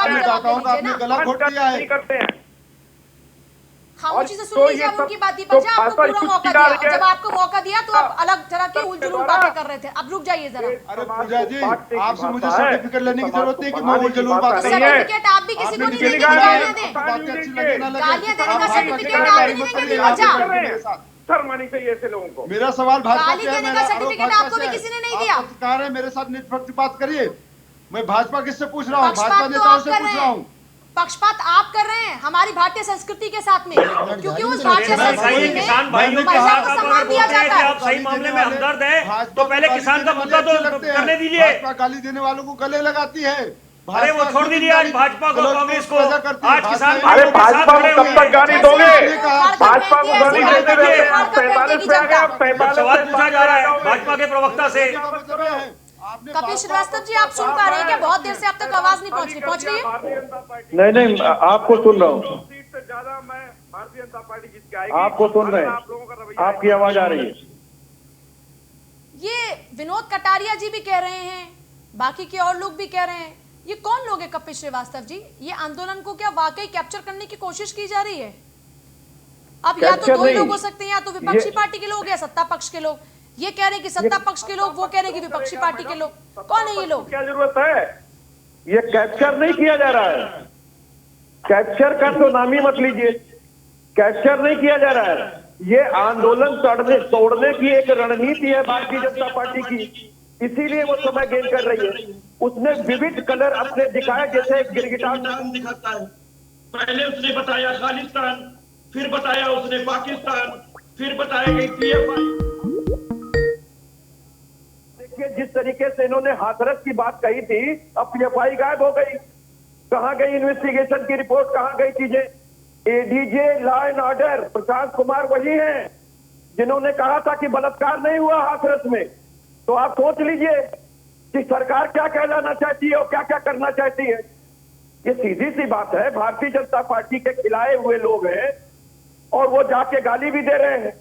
अन्नदाताओं का आपने गला घोट दिया है। खामोशी से सुन लीजिए आप उनकी बात। दीपक जी, आपको पूरा मौका दिया, जब आपको मौका दिया तो आप अलग तरह की उलझुल बातें कर रहे थे। अब रुक जाइए जरा। अरे पूजा जी, आपसे मुझे सर्टिफिकेट लेने की जरूरत नहीं कि मैं उलझुल बात नहीं है। सर्टिफिकेट आप भी किसी को नहीं देंगे, गालियां दें। बातें अच्छी लगे ना लगे, गालियां देने का सर्टिफिकेट आप भी नहीं देंगे। अच्छा, शर्म आनी चाहिए ऐसे लोगों को। मेरा सवाल भाजपा गाली से है, देने मेरा का आरोप सर्टिफिकेट भाजपा आपको से भी है। किसी ने नहीं आप दिया। पत्रकार हैं, मेरे साथ निष्पक्ष बात करिए। मैं भाजपा किससे पूछ रहा हूँ? पक्षपात भाजपा तो नेताओं आप से कर पूछ रहे रहा हैं। हूँ। पक्षपात आप कर रहे हैं हमारी भारतीय संस्कृति के साथ में, क्योंकि उस भारतीय संस्कृति में किसान भाइयों को महिला आप को अगर सम्मान दिया बोलते हैं कि जाता है। आप सही मामले में हमदर्द हैं, तो पहले किसान का मुद्दा तो करने दीजिए। भाजपा गाली देने वालों को गले लगाती है। अरे वो छोड़ दीजिए आज भाजपा को, कांग्रेस को। आज किसान अरे भाजपा को कब तक गाली दोगे? भाजपा को गाली देते रहे। 45 पे आ गए, 45 सवाल पूछा जा रहा है भाजपा के प्रवक्ता से। कपिल श्रीवास्तव जी, आप सुन पा रहे हैं क्या? बहुत देर से अब तक आवाज नहीं पहुंच रही। पहुंच रही है? नहीं, आपको सुन रहा हूँ। सीट से ज्यादा मैं भारतीय जनता पार्टी जीत के आएगी। आपको सुन रहे हैं, आप लोगों का रवैया आपकी आवाज आ रही है। ये विनोद कटारिया जी भी कह रहे हैं, बाकी के और लोग भी कह रहे हैं। ये कौन लोग हैं कपिल श्रीवास्तव जी? ये आंदोलन को क्या वाकई कैप्चर करने की कोशिश की जा रही है? अब या तो दो ही लोग हो सकते हैं, या तो विपक्षी पार्टी के लोग या सत्ता पक्ष के लोग। ये कह रहे हैं कि सत्ता पक्ष के लोग, वो कह रहे हैं कि विपक्षी पार्टी के लोग। कौन है ये लोग? क्या जरूरत है? ये कैप्चर नहीं किया जा रहा है। कैप्चर का तो नाम ही मत लीजिए। कैप्चर नहीं किया जा रहा है। ये आंदोलन तोड़ने की एक रणनीति है भारतीय जनता पार्टी की। इसीलिए वो समय गेन कर रही है। उसने विविध कलर अपने दिखाए, जैसे गिरगिटार दिखाता है। पहले उसने बताया खालिस्तान, फिर बताया उसने पाकिस्तान, फिर बताया कि PFI। देखिए जिस तरीके से इन्होंने हाथरस की बात कही थी, अब PFI गायब हो गई। कहां गई इन्वेस्टिगेशन की रिपोर्ट? कहां गई चीजें? ADJ law and order Prashant Kumar वही हैं जिन्होंने कहा था कि बलात्कार नहीं हुआ हाथरस में। तो आप सोच लीजिए कि सरकार क्या कहलाना चाहती है और क्या क्या करना चाहती है। ये सीधी सी बात है। भारतीय जनता पार्टी के खिलाए हुए लोग हैं और वो जाके गाली भी दे रहे हैं।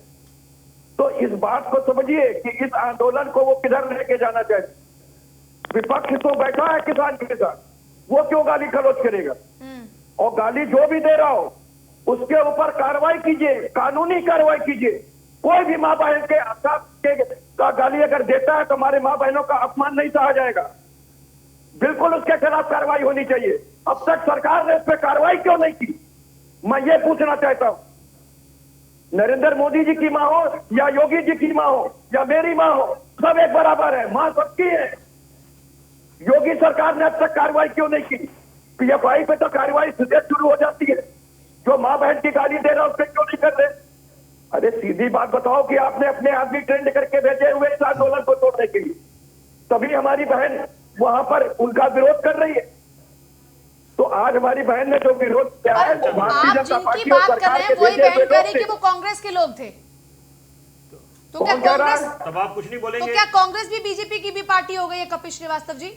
तो इस बात को समझिए कि इस आंदोलन को वो किधर लेके जाना चाहिए। विपक्ष तो बैठा है किसान के साथ, वो क्यों गाली गलौज करेगा? और गाली जो भी दे रहा हो उसके ऊपर कार्रवाई कीजिए, कानूनी कार्रवाई कीजिए। कोई भी माँ बहन के का गाली अगर देता है तो हमारे माँ बहनों का अपमान नहीं सहा जाएगा। बिल्कुल उसके खिलाफ कार्रवाई होनी चाहिए। अब तक सरकार ने इस पर कार्रवाई क्यों नहीं की, मैं ये पूछना चाहता हूं। नरेंद्र मोदी जी की माँ हो या योगी जी की माँ हो या मेरी माँ हो, सब एक बराबर है, माँ सबकी है। योगी सरकार ने अब तक कार्रवाई क्यों नहीं की? PFI पे तो कार्रवाई सीधे शुरू हो जाती है। जो माँ बहन की गाली दे रहा है उस पर क्यों नहीं कर रहे? अरे सीधी बात बताओ कि आपने अपने आदमी ट्रेंड करके भेजे हुए इस आंदोलन को तोड़ने के लिए, तभी हमारी बहन वहां पर उनका विरोध कर रही है। तो आज हमारी बहन ने जो विरोध किया है, भारतीय जनता पार्टी और सरकार के वही बहन कह रही भेजे कि वो कांग्रेस के लोग थे। तो क्या कौन कह रहा कांग्रेस, है? तब आप कुछ नहीं बोलेंगे? तो क्या कांग्रेस भी बीजेपी की भी पार्टी हो गई है कपिल श्रीवास्तव जी?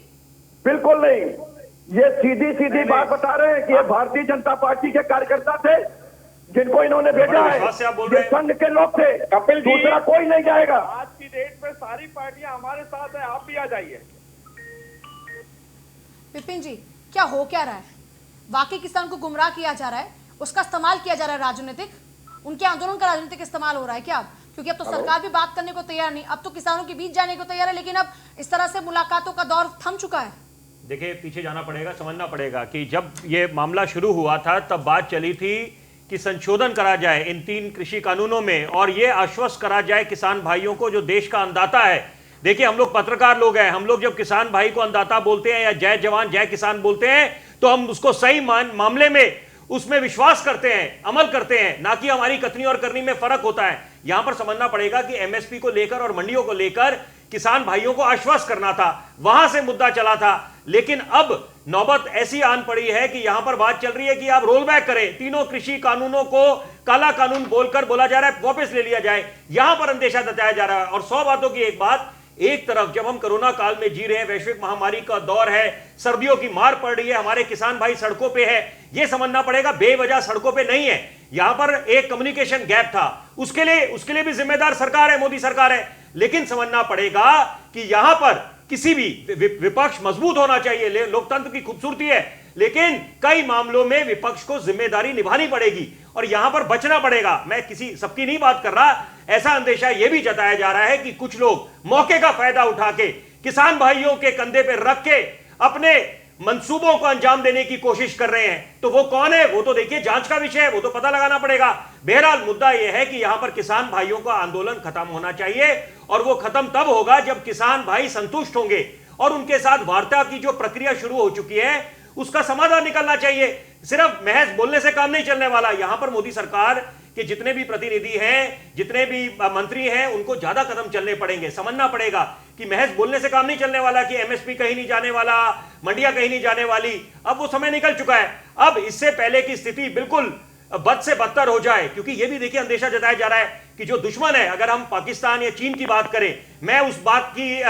बिल्कुल नहीं। ये सीधी सीधी बात बता रहे हैं कि ये भारतीय जनता पार्टी के कार्यकर्ता थे जिनको इन्होंने भेजा है। विश्वास से आप बोल रहे ये हैं। संघ के लोग थे, कपिल जी, दूसरा कोई नहीं जाएगा। आज की डेट पे सारी पार्टियां हमारे साथ है, आप भी आ जाइए। विपिन जी, क्या हो क्या रहा है? वाकई किसान को गुमराह किया जा रहा है, उसका इस्तेमाल किया जा रहा है राजनीतिक, उनके आंदोलन का राजनीतिक इस्तेमाल हो रहा है क्या अब? क्योंकि अब तो सरकार भी बात करने को तैयार नहीं, अब तो किसानों के बीच जाने को तैयार है, लेकिन अब इस तरह से मुलाकातों का दौर थम चुका है। देखिए, पीछे जाना पड़ेगा, समझना पड़ेगा कि जब ये मामला शुरू हुआ था तब बात चली थी कि संशोधन करा जाए इन 3 कृषि कानूनों में और ये आश्वस्त करा जाए किसान भाइयों को जो देश का अन्नदाता है। देखिए, हम लोग पत्रकार लोग हैं, हम लोग जब किसान भाई को अन्नदाता बोलते हैं या जय जवान जय किसान बोलते हैं तो हम उसको सही मामले में उसमें विश्वास करते हैं, अमल करते हैं, ना कि हमारी कथनी और करनी में फर्क होता है। यहां पर समझना पड़ेगा कि MSP को लेकर और मंडियों को लेकर किसान भाइयों को आश्वस्त करना था, वहां से मुद्दा चला था। लेकिन अब नौबत ऐसी आन पड़ी है कि यहां पर बात चल रही है कि आप रोल बैक करें, तीनों कृषि कानूनों को काला कानून बोलकर बोला जा रहा है वापस ले लिया जाए। यहां पर अंदेशा जताया जा रहा है। और 100 बातों की एक बात, एक तरफ जब हम कोरोना काल में जी रहे हैं, वैश्विक महामारी का दौर है, सर्दियों की मार पड़ रही है, हमारे किसान भाई सड़कों पे है, यह समझना पड़ेगा बेवजह सड़कों पे नहीं है। यहां पर एक कम्युनिकेशन गैप था, उसके लिए भी जिम्मेदार सरकार है, मोदी सरकार है। लेकिन समझना पड़ेगा कि यहां पर किसी भी विपक्ष मजबूत होना चाहिए, लोकतंत्र की खूबसूरती है, लेकिन कई मामलों में विपक्ष को जिम्मेदारी निभानी पड़ेगी और यहां पर बचना पड़ेगा। मैं किसी सबकी नहीं बात कर रहा, ऐसा अंदेशा यह भी जताया जा रहा है कि कुछ लोग मौके का फायदा उठा के किसान भाइयों के कंधे पर रख के अपने मंसूबों को अंजाम देने की कोशिश कर रहे हैं। तो वो कौन है, वो तो देखिए जांच का विषय है, वो तो पता लगाना पड़ेगा। बहरहाल मुद्दा यह है कि यहां पर किसान भाइयों का आंदोलन खत्म होना चाहिए और वो खत्म तब होगा जब किसान भाई संतुष्ट होंगे और उनके साथ वार्ता की जो प्रक्रिया शुरू हो चुकी है उसका समाधान निकलना चाहिए। सिर्फ महज बोलने से काम नहीं चलने वाला। यहां पर मोदी सरकार के जितने भी प्रतिनिधि हैं, जितने भी मंत्री हैं, उनको ज्यादा कदम चलने पड़ेंगे। समझना पड़ेगा कि महज बोलने से काम नहीं चलने वाला कि एमएसपी कहीं नहीं जाने वाला, मंडियां कहीं नहीं जाने वाली। अब वो समय निकल चुका है। अब इससे पहले की स्थिति बिल्कुल बद से बदतर हो जाए, क्योंकि ये भी देखिए अंदेशा जताया जा रहा है कि जो दुश्मन है, अगर हम पाकिस्तान या चीन की बात करें, मैं उस बात की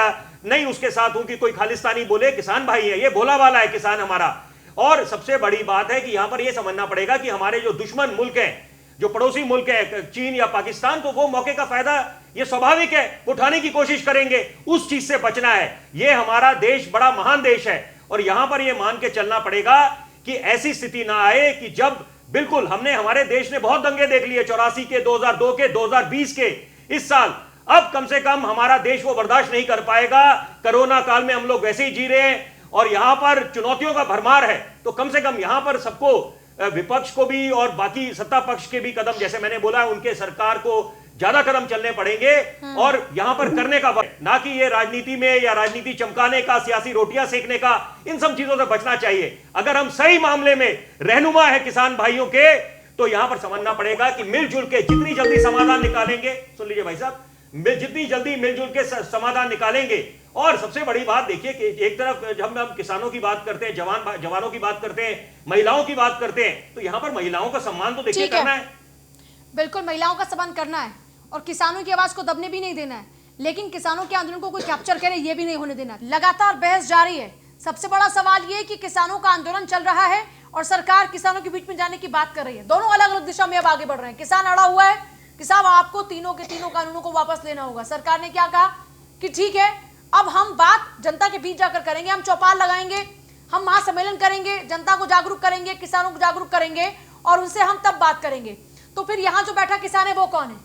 नहीं उसके साथ हूं कि कोई खालिस्तानी बोले, किसान भाई है, ये भोला वाला है किसान हमारा। और सबसे बड़ी बात है कि यहां पर यह समझना पड़ेगा कि हमारे जो दुश्मन मुल्क हैं, जो पड़ोसी मुल्क है चीन या पाकिस्तान, तो वो मौके का फायदा ये स्वाभाविक है उठाने की कोशिश करेंगे। उस चीज से बचना है। ये हमारा देश बड़ा महान देश है और यहां पर यह मान के चलना पड़ेगा कि ऐसी स्थिति ना आए कि जब बिल्कुल हमारे देश ने बहुत दंगे देख लिए, 84 के, 2002 के, 2020 के, इस साल। अब कम से कम हमारा देश वो बर्दाश्त नहीं कर पाएगा। कोरोना काल में हम लोग वैसे ही जी रहे हैं और यहां पर चुनौतियों का भरमार है, तो कम से कम यहां पर सबको, विपक्ष को भी और बाकी सत्ता पक्ष के भी कदम, जैसे मैंने बोला, उनके सरकार को ज्यादा कदम चलने पड़ेंगे और यहां पर करने का वक्त, ना कि ये राजनीति में या राजनीति चमकाने का, सियासी रोटियां सेकने का, इन सब चीजों से बचना चाहिए। अगर हम सही मामले में रहनुमा है किसान भाइयों के, तो यहां पर समझना पड़ेगा कि मिलजुल के जितनी जल्दी समाधान निकालेंगे, सुन लीजिए भाई साहब, जितनी जल्दी मिलजुल के समाधान निकालेंगे। और सबसे बड़ी बात देखिए कि एक तरफ जब हम किसानों की बात करते हैं, जवानों की बात करते हैं, महिलाओं की बात करते हैं, तो यहां पर महिलाओं का सम्मान तो देखिए करना है। बिल्कुल महिलाओं का सम्मान करना है और किसानों की आवाज को दबने भी नहीं देना है, लेकिन किसानों के आंदोलन को कोई कैप्चर करे ये भी नहीं होने देना। लगातार बहस जारी है। सबसे बड़ा सवाल ये कि किसानों का आंदोलन चल रहा है और सरकार किसानों के बीच में जाने की बात कर रही है। दोनों अलग अलग दिशा में अब आगे बढ़ रहे हैं। किसान अड़ा हुआ है कि साहब आपको तीनों के तीनों कानूनों को वापस लेना होगा। सरकार ने क्या कहा कि ठीक है, अब हम बात जनता के बीच जाकर करेंगे, हम चौपाल लगाएंगे, हम महासम्मेलन करेंगे, जनता को जागरूक करेंगे, किसानों को जागरूक करेंगे और उनसे हम तब बात करेंगे। तो फिर यहाँ जो बैठा किसान है वो कौन है?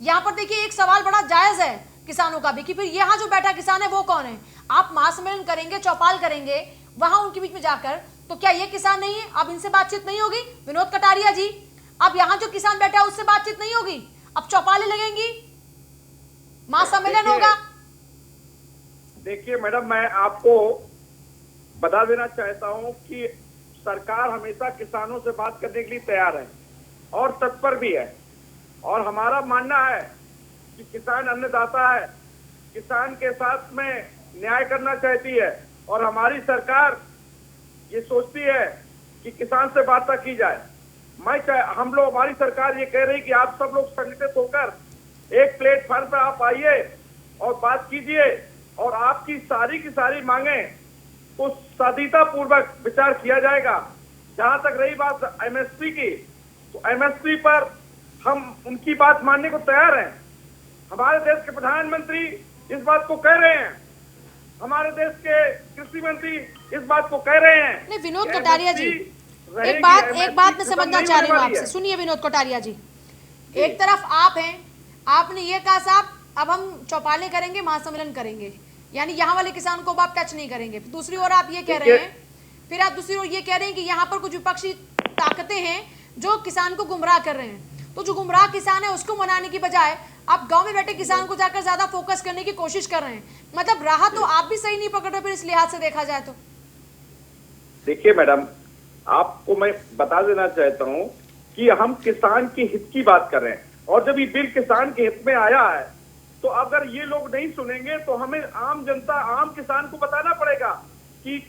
यहाँ पर देखिए एक सवाल बड़ा जायज है किसानों का भी कि फिर यहाँ जो बैठा किसान है वो कौन है? आप महासम्मेलन करेंगे, चौपाल करेंगे, वहां उनके बीच में जाकर, तो क्या ये किसान नहीं है? अब इनसे बातचीत नहीं होगी? विनोद कटारिया जी, अब यहाँ जो किसान बैठा है उससे बातचीत नहीं होगी? अब चौपालें लगेंगी, महासम्मेलन होगा? देखिए मैडम, मैं आपको बता देना चाहता हूं कि सरकार हमेशा किसानों से बात करने के लिए तैयार है और तत्पर भी है। और हमारा मानना है कि किसान अन्नदाता है, किसान के साथ में न्याय करना चाहती है और हमारी सरकार ये सोचती है कि किसान से वार्ता की जाए। हमारी सरकार ये कह रही कि आप सब लोग संगठित होकर एक प्लेटफॉर्म पर आप आइए और बात कीजिए और आपकी सारी की सारी मांगे को साधीता पूर्वक विचार किया जाएगा। जहां तक रही बात एमएसपी की, तो एमएसपी पर हम उनकी बात मानने को तैयार हैं। हमारे देश के प्रधानमंत्री इस बात को कह रहे हैं, हमारे देश के कृषि मंत्री इस बात को कह रहे हैं। नहीं विनोद कटारिया जी, एक बात मैं समझना चाह रही हूँ आपसे। सुनिए विनोद कटारिया जी, एक तरफ आप हैं, आपने ये कहा साहब अब हम चौपालें करेंगे, महासम्मेलन करेंगे, यानी यहाँ वाले किसान को आप टच नहीं करेंगे। दूसरी ओर आप ये कह रहे हैं, फिर आप दूसरी ओर ये कह रहे हैं कि यहाँ पर कुछ विपक्षी ताकतें हैं जो किसान को गुमराह कर रहे हैं। तो जो गुमराह किसान है उसको मनाने की बजाय आप गांव में बैठे किसान को जाकर ज्यादा फोकस करने की कोशिश कर रहे हैं। मतलब राह तो आप भी सही नहीं पकड़ रहे फिर इस लिहाज से देखा जाए तो। देखिए मैडम, आपको मैं बता देना चाहता हूं कि हम किसान के हित की बात कर रहे हैं और जब ये बिल किसान के हित में आया है तो अगर ये लोग नहीं सुनेंगे तो हमें आम जनता, आम किसान को बताना पड़ेगा कि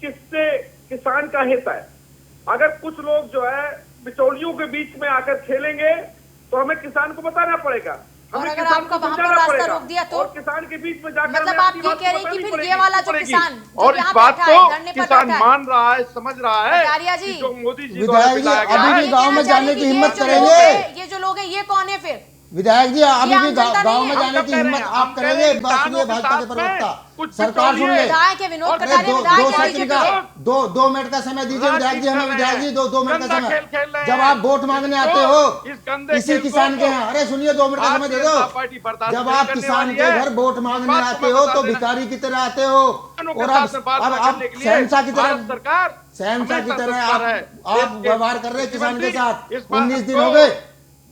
किसान का हित है। अगर कुछ लोग जो है बिचौलियों के बीच में आकर खेलेंगे तो हमें किसान को बताना पड़ेगा, और हमें अगर किसान आपका को वहां पर समझाना रास्ता पड़ेगा, रोक दिया तो और किसान के बीच में जाकर मतलब हमें आप अपनी ये बात कह रहे हैं बतानी कि फिर पड़ेगी, ये वाला जो पड़ेगी। किसान जो और इस यहाँ बात बैठा है, को धरने पर किसान बैठा है, मान रहा है, समझ रहा है कटारिया जी, कि जो मोदी जी द्वारा विधायक जी दिलाया गया अभी है, भी गांव में जाने की हिम्मत करेंगे? ये जो लोग हैं ये कौन है फिर? विधायक जी अभी भी गांव में हम जाने कब की कह रहे हिम्मत हैं? आप हम कह रहे करेंगे? हैं एक बात सुनिए किसानों के भाजपा के साथ में प्रवक्ता, कुछ सरकार सुन ले। विधायक है विनोद अरे कटारिया, दो विधायक है सेकंड का बीजेपी। दो मिनट का समय दीजिए विधायक जी हमें। विधायक जी दो मिनट का गंदा समय। खेल खेल रहे जब हैं। आप वोट मांगने इसको, आते हो इस गंदे इसी खेल को किसान के यहाँ, अरे सुनिए 2 मिनट का समय दे दो। पार्टी बर्दाश्त जब नहीं आप करने किसान वाली के है। घर वोट मांगने बात आते तुम्हें हो बता तो देना। भिखारी की तरह आते हो, और अब शहंशाह की तरह सरकार शहंशाह की तरह आप व्यवहार कर रहे हैं किसान के साथ। इस बात 19 दिन को हो गए।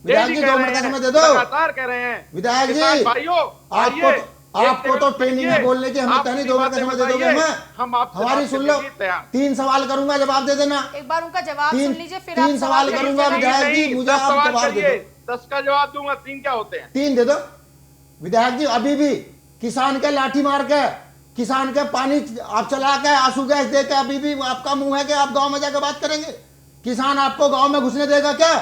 विधायक जी कह 2 रहे मिनट का हैं, समय दे दो। लगातार कह रहे हैं विधायक जी किसान भाइयों, आइए, आपको तो ट्रेनिंग है बोलने की, हमें आप कहनी अपनी 2 मिनट का बातें समय दे दोगे बताइए, हमें? हम आपसे हमारी बात सुन करने लो, के लिए तैयार। 3 सवाल करूंगा, जवाब दे देना। एक बार उनका जवाब सुन लीजिए फिर तीन आप सवाल करूंगा विधायक जी, मुझे आप जवाब दे दो। 10 का जवाब दूंगा, 3 क्या होते हैं? 3 दे दो विधायक जी। अभी भी किसान के लाठी मार के, किसान के पानी आप चला के, आंसू गैस दे के, अभी भी आपका मुंह है कि आप गांव में जाकर बात करेंगे? किसान आपको गांव में घुसने देगा क्या?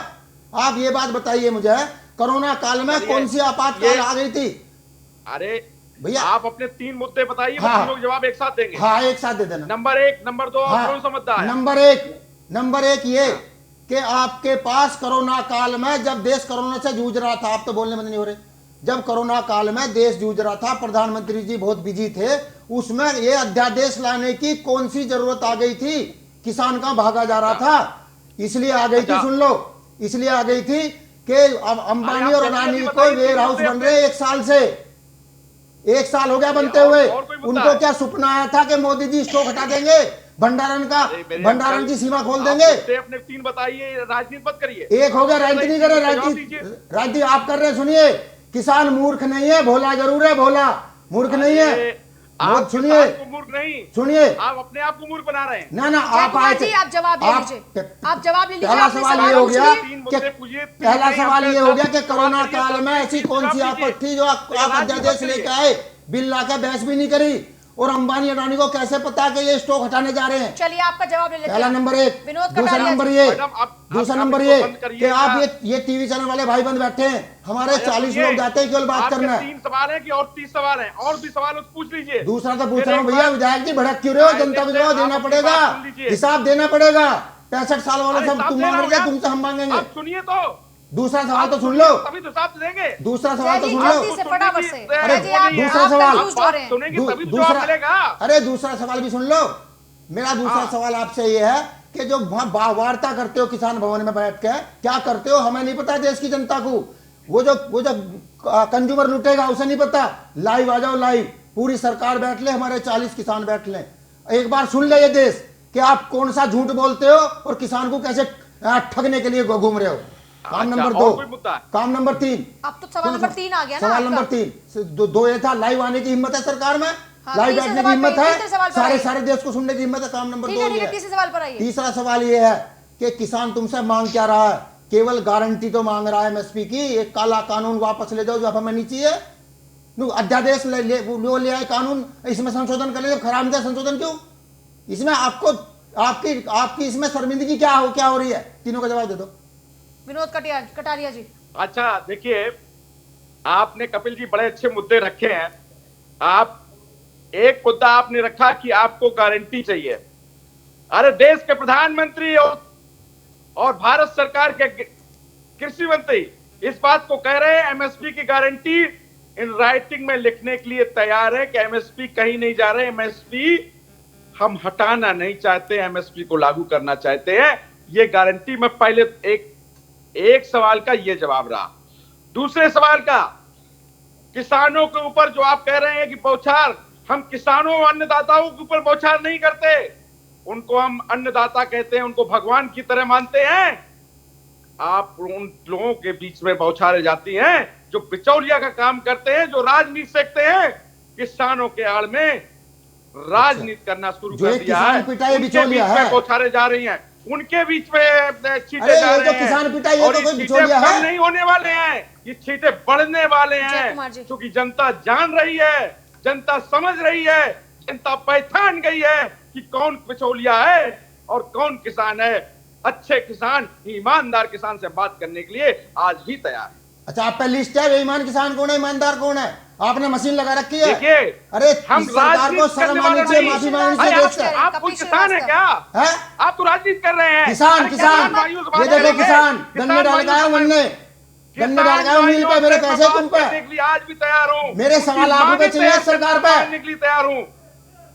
आप ये बात बताइए मुझे, कोरोना काल में कौन सी आपातकाल आ गई थी? अरे भैया आप अपने 3 मुद्दे बताइए, हाँ, तीनों जवाब एक साथ देंगे। हाँ एक साथ दे देना। नंबर 1, नंबर 2 और कौन सा मुद्दा है? नंबर एक ये कि आपके पास कोरोना काल में जब देश कोरोना से जूझ रहा था, आप तो बोलने में नहीं हो रहे, जब कोरोना काल में देश जूझ रहा था, प्रधानमंत्री जी बहुत बिजी थे, उसमें ये अध्यादेश लाने की कौन सी जरूरत आ गई थी? किसान का भागा जा रहा था, इसलिए आ गई थी। सुन लो, इसलिए आ गई थी कि अब अंबानी और अडानी को वेयर हाउस बन रहे 1 साल से, 1 साल हो गया बनते हुए। उनको क्या सपना आया था कि मोदी जी स्टॉक हटा देंगे, भंडारण की सीमा खोल देंगे? अपने 3 बताइए, राजनीति मत करिए। एक हो गया, राजनीति नहीं करे, राजनीति आप कर रहे हैं। सुनिए, किसान मूर्ख नहीं है, भोला जरूर है, भोला मूर्ख नहीं है। आप सुनिए, मूर्ख नहीं सुनिए, आप अपने आप को मूर्ख बना रहे हैं। ना आप आए थे, आप जवाब ले लीजिए, आप जवाब ले लीजिए। पहला सवाल ये हो गया कि पहला सवाल ये हो गया कि कोरोना काल में ऐसी कौन सी आपत्ति थी जो आप अध्यादेश लेके आए, बिल लाकर बहस भी नहीं करी, और अंबानी अडानी को कैसे पता कि ये स्टॉक हटाने जा रहे हैं? चलिए आपका जवाब ले लेते हैं। पहला नंबर 1। विनोद दूसरा कटारिया नंबर जी। ये, मैडम, दूसरा नंबर ये कि आप ये टीवी चैनल वाले भाई बंद बैठे हैं, हमारे 40 लोग जाते हैं केवल बात करना है। 3 सवाल है कि और 30 सवाल है, और भी सवाल पूछ लीजिए। दूसरा तो पूछ रहा हूँ भैया, विधायक जी भड़क क्यों रहे हो? जनता को जवाब देना पड़ेगा, हिसाब देना पड़ेगा। 65 साल वाले सब तुम मांग रहे, तुमसे हम मांगेंगे। सुनिए तो, दूसरा सवाल तो सुन लो, तभी तो हिसाब देंगे। दूसरा सवाल तो सुन लो। फटाफट से, अरे दूसरा सवाल सुनेंगे तभी तो दूसरा, जवाब मिलेगा। अरे दूसरा सवाल भी सुन लो। मेरा दूसरा सवाल आपसे ये है कि जो वार्ता करते हो किसान भवन में बैठ के, क्या करते हो हमें नहीं पता, देश की जनता को, वो जो कंज्यूमर लुटेगा उसे नहीं पता। लाइव आ जाओ, लाइव पूरी सरकार बैठ ले, हमारे 40 किसान बैठ ले, एक बार सुन ले ये देश कि आप कौन सा झूठ बोलते हो और किसान को कैसे ठगने के लिए घूम रहे हो। काम नंबर 2, काम नंबर 3। अब तो सवाल नंबर 3 आ गया ना। सवाल नंबर 3 दो ये था, लाइव आने की हिम्मत है सरकार में, लाइव बैठने की हिम्मत है, सारे देश को सुनने की हिम्मत है। काम नंबर 2 ये है। तीसरा सवाल ये है कि किसान तुमसे मांग क्या रहा है? केवल गारंटी तो मांग रहा है एमएसपी की। एक काला कानून वापस ले जाओ जो हमें नहीं चाहिए, अध्यादेश ले आए कानून, इसमें संशोधन कर ले। खराब है संशोधन क्यों? इसमें आपको आपकी इसमें शर्मिंदगी क्या हो रही है? तीनों का जवाब दे दो। विनोद कटारिया जी। अच्छा देखिए, आपने कपिल जी बड़े अच्छे मुद्दे रखे हैं। आप एक मुद्दा आपने रखा कि आपको गारंटी चाहिए। अरे देश के प्रधानमंत्री और भारत सरकार के कृषि मंत्री इस बात को कह रहे हैं, एमएसपी की गारंटी इन राइटिंग में लिखने के लिए तैयार है कि एमएसपी कहीं नहीं जा रहे, एमएसपी हम हटाना नहीं चाहते, एमएसपी को लागू करना चाहते हैं। ये गारंटी में पहले एक सवाल का ये जवाब रहा। दूसरे सवाल का, किसानों के ऊपर जो आप कह रहे हैं कि बौछार, हम किसानों और अन्नदाताओं के ऊपर बौछार नहीं करते, उनको हम अन्नदाता कहते हैं, उनको भगवान की तरह मानते हैं। आप उन लोगों के बीच में बौछारें जाती हैं जो बिचौलिया का काम करते हैं, जो राजनीति सेकते हैं, किसानों के आड़ में राजनीति करना शुरू कर दिया है। उनके बीच में बौछारें जा रही हैं, उनके बीच में छींटे जा रहे हैं, और ये छींटे कम नहीं होने वाले हैं, ये छींटे बढ़ने वाले हैं, क्योंकि जनता जान रही है, जनता समझ रही है, जनता पहचान गई है कि कौन बिचौलिया है, और कौन किसान है अच्छे किसान, ईमानदार किसान से बात करने के लिए आज भी तैयार है। अच्छा, आप पे लिस्ट है बेईमान किसान कौन है, ईमानदार कौन है? आपने मशीन लगा रखी है। देखिए, अरे हम सरकार को शर्म आनी चाहिए, माफी मांगनी चाहिए देश से। आप कोई किसान है क्या? है? आप तो राजनीति कर रहे हैं। किसान किसान ये देखो किसान गन्ने डाल के आया, गन्ने डाल के आया मिल पे, मेरे पैसे तुम पे। आज भी तैयार हूँ, मेरे 1.25 लाख रुपए चाहिए सरकार पे। करने के लिए तैयार हूँ,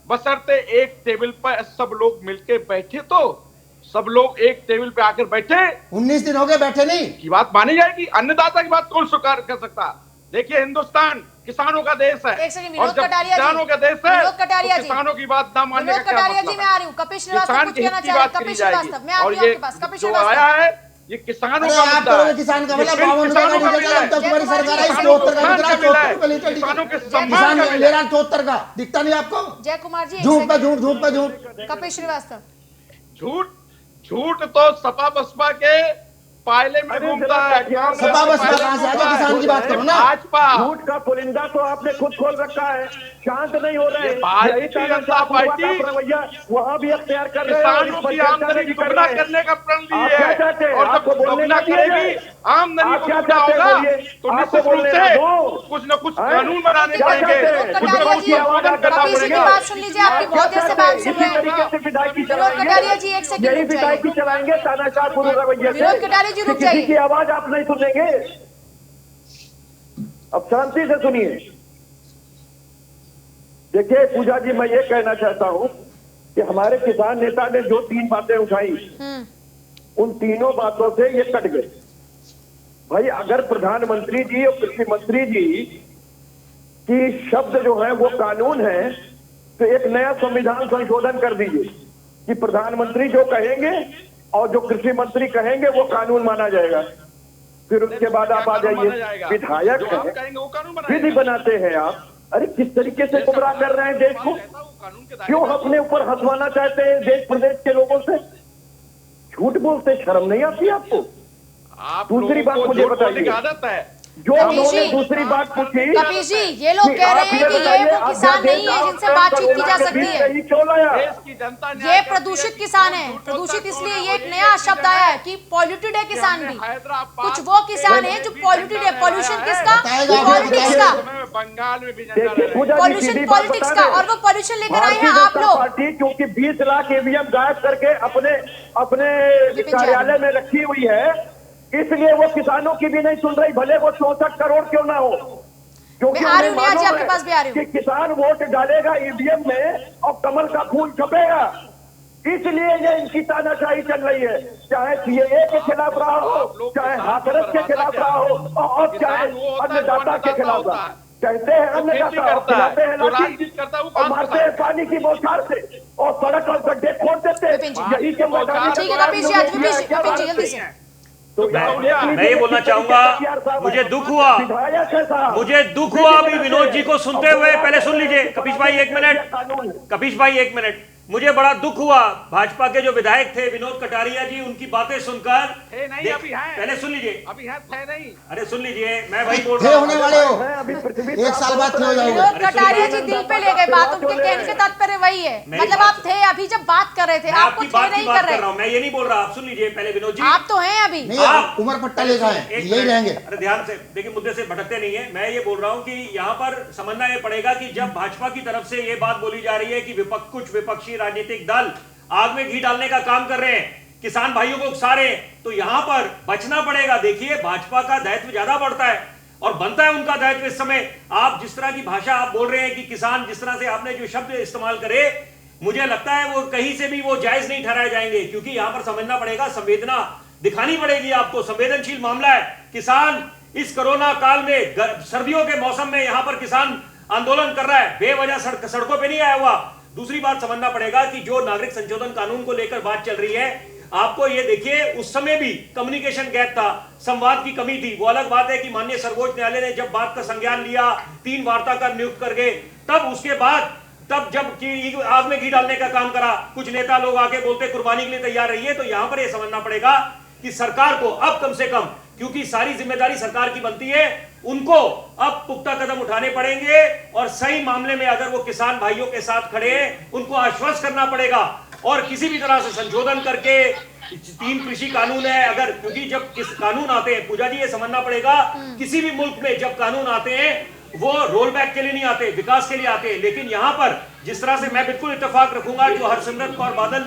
बशर्ते एक टेबल पर सब लोग मिलके बैठे, तो सब लोग एक टेबल पे आकर बैठे। 19 दिन हो गए बैठे नहीं, की बात मानी जाएगी। अन्नदाता की बात कौन स्वीकार कर सकता? देखिए, हिंदुस्तान किसानों का देश है, एक सेकंड, और जब किसानों का देश है तो किसानों की बात ना मानने का क्या मतलब जी, मैं आ रही हूँ। कपिल श्रीवास्तव किसान कुछ की कहना हित की चाह रहे हैं। बात कपिल करी जाएगी। श्रीवास्तव, मैं आ और रही हूँ ये आपके पास। कपिल जो श्रीवास्तव, आया है ये किसानों अरे का आप मुद्दा करोगे है। किसान का भला, ये 52 रुपए का किसानों का डीजल मिला है। जब तुम्हारी सरकार आई, किसानों को 74 का किसान बिक रहा है, का मिला है। 74 रुपए लीटर किसानों के डीजल। सम्मान किसान का ले मिला रहा है 74 का, दिखता नहीं आपको? जय कुमार जी, झूठ पे झूठ, झूठ पे झूठ। कपिल श्रीवास्तव, झूठ तो सपा बसपा के पायले में घूमता है। सपा बसपा कहां से आ गया? किसान की बात करो ना। भाजपा झूठ का पुलिंदा तो आपने खुद खोल रखा है, शांत नहीं हो रहे। भारतीय जनता पार्टी रवैया वहाँ भी अख्तियार कर रहे हैं, किसानों की आमदनी दुगना करने का प्रण ली आप है, क्या चाहते हैं? और जब आपको बोलने दुगना नहीं दिया करेगी जाए? आमदनी आप क्या दुगना चाहते हैं? होगा बोलिए। तो आपको निश्चित रूप बोलने से दो। कुछ न कुछ कानून बनाने क्या पड़ेंगे, चाहते हैं? कुछ न कुछ संशोधन करना कपिल जी की पड़ेगा। बात सुन लीजिए, आपकी बहुत देर से बात सुन रहे हैं। तरीके से विधायकी विनोद कटारिया जी, एक सेकंड यही रुक जाइए। विधायकी चलाएंगे तानाशाहपुर रवैये से। विनोद कटारिया जी, रुक किसी जाइए। की आवाज आप नहीं सुनेंगे, अब शांति से सुनिए। देखिए पूजा जी, मैं ये कहना चाहता हूं कि हमारे किसान नेता ने जो 3 बातें उठाई, उन तीनों बातों से ये कट गए। भाई, अगर प्रधानमंत्री जी और कृषि मंत्री जी की शब्द जो है वो कानून है, तो एक नया संविधान संशोधन कर दीजिए कि प्रधानमंत्री जो कहेंगे और जो कृषि मंत्री कहेंगे वो कानून माना जाएगा। फिर उसके बाद आप आ जाइए, विधायक है, विधि बनाते हैं आप। अरे किस तरीके से गुमराह कर रहे हैं देश को, क्यों अपने ऊपर हंसवाना चाहते हैं देश प्रदेश के लोगों से? झूठ बोलते शर्म नहीं आती आपको? दूसरी बात मुझे बताइए, आदत है जो उन्होंने दूसरी बात पूछी, कपिल जी, ये लोग कह रहे हैं कि ये वो किसान नहीं है जिनसे बातचीत की जा सकती है। क्यों लाया? देश की जनता ये प्रदूषित किसान है। प्रदूषित इसलिए ये एक नया शब्द आया है कि पॉल्यूटेड है किसान भी। कुछ वो किसान है जो पॉल्यूटेड है। पॉल्यूशन किसका? पॉलिटिक्स का। बंगाल में भी पॉल्यूशन पॉलिटिक्स का, और वो पॉल्यूशन लेकर आए हैं आप लोग। पार्टी क्योंकि 20 लाख ईवीएम गायब करके अपने कार्यालय में रखी हुई है, इसलिए वो किसानों की भी नहीं सुन रही, भले वो 64 करोड़ क्यों ना हो। क्योंकि मैं आ रही हूँ, उन्हें जी मालूम आपके पास भी आ रही हूँ कि किसान वोट डालेगा ईवीएम में और कमल का फूल छपेगा, इसलिए ये इनकी तानाशाही चल रही है। चाहे सीएए के खिलाफ रहा हो, चाहे हाथरस के खिलाफ रहा हो, और चाहे अन्नदाता के खिलाफ रहा। कहते हैं अन्नदाता, खिलाते हैं लाठी और मारते हैं पानी की बौछार से, और सड़क और गड्ढे खोद देते हैं। यही के ठीक है कपिल जी, आज विपिन जी जल्दी से। तो मैं ये बोलना चाहूंगा, मुझे दुख हुआ अभी विनोद जी को सुनते हुए। पहले सुन लीजिए कपिश भाई, 1 मिनट। कपिश भाई 1 मिनट। मुझे बड़ा दुख हुआ, भाजपा के जो विधायक थे विनोद कटारिया जी, उनकी बातें सुनकर। पहले सुन लीजिए, अभी है नहीं। अरे सुन लीजिए, मैं वही बोल रहा हूँ। होने वाले हो, 1 साल बाद हो जाओगे। विनोद कटारिया जी दिल पे ले गए बात, उनके कहने से तात्पर्य वही है। मतलब आप थे अभी जब बात कर रहे थे, आपको थे नहीं कर रहे। मैं ये नहीं बोल रहा, आप सुन लीजिए पहले विनोद जी। आप तो हैं अभी, उम्र पट्टा लेकर आए, यही रहेंगे। अरे ध्यान से देखिए, मुद्दे से भटकते नहीं है। मैं ये बोल रहा हूँ कि यहाँ पर समझना ये पड़ेगा कि जब भाजपा की तरफ से ये बात बोली जा रही है कि कुछ विपक्षी राजनीतिक दल आग में घी डालने का काम कर रहे हैं, किसान भाइयों को उकसा रहे हैं, तो यहां पर बचना पड़ेगा। देखिए, भाजपा का दायित्व ज्यादा बढ़ता है और बनता है उनका दायित्व इस समय। आप जिस तरह की भाषा आप बोल रहे हैं कि किसान, जिस तरह से आपने जो शब्द इस्तेमाल करे, मुझे लगता है वो कहीं से भी वो जायज नहीं ठहराए जाएंगे, क्योंकि यहां पर समझना पड़ेगा, संवेदना दिखानी पड़ेगी आपको। संवेदनशील मामला है। किसान इस कोरोना काल में, सर्दियों के मौसम में यहां पर किसान आंदोलन कर रहा है, बेवजह सड़कों पर नहीं आया हुआ। दूसरी बात समझना पड़ेगा कि जो नागरिक संशोधन कानून को लेकर बात चल रही है, आपको ये देखिए, उस समय भी कम्युनिकेशन गैप था, संवाद की कमी थी। वो अलग बात है कि माननीय सर्वोच्च न्यायालय ने जब बात का संज्ञान लिया, 3 वार्ताकार नियुक्त करके, तब उसके बाद जब आग में घी डालने का काम करा, कुछ नेता लोग आके बोलते कुर्बानी के लिए तैयार रही है। तो यहां पर यह समझना पड़ेगा कि सरकार को अब कम से कम, क्योंकि सारी जिम्मेदारी सरकार की बनती है, उनको अब पुख्ता कदम उठाने पड़ेंगे और सही मामले में अगर वो किसान भाइयों के साथ खड़े हैं, उनको आश्वस्त करना पड़ेगा। और किसी भी तरह से संशोधन करके 3 कृषि कानून है, अगर क्योंकि जब किस कानून आते हैं पूजा जी, ये समझना पड़ेगा, किसी भी मुल्क में जब कानून आते हैं वो रोल बैक के लिए नहीं आते, विकास के लिए आते हैं। लेकिन यहां पर जिस तरह से मैं बिल्कुल इत्तेफाक रखूंगा जो हरसिमरत कौर बादल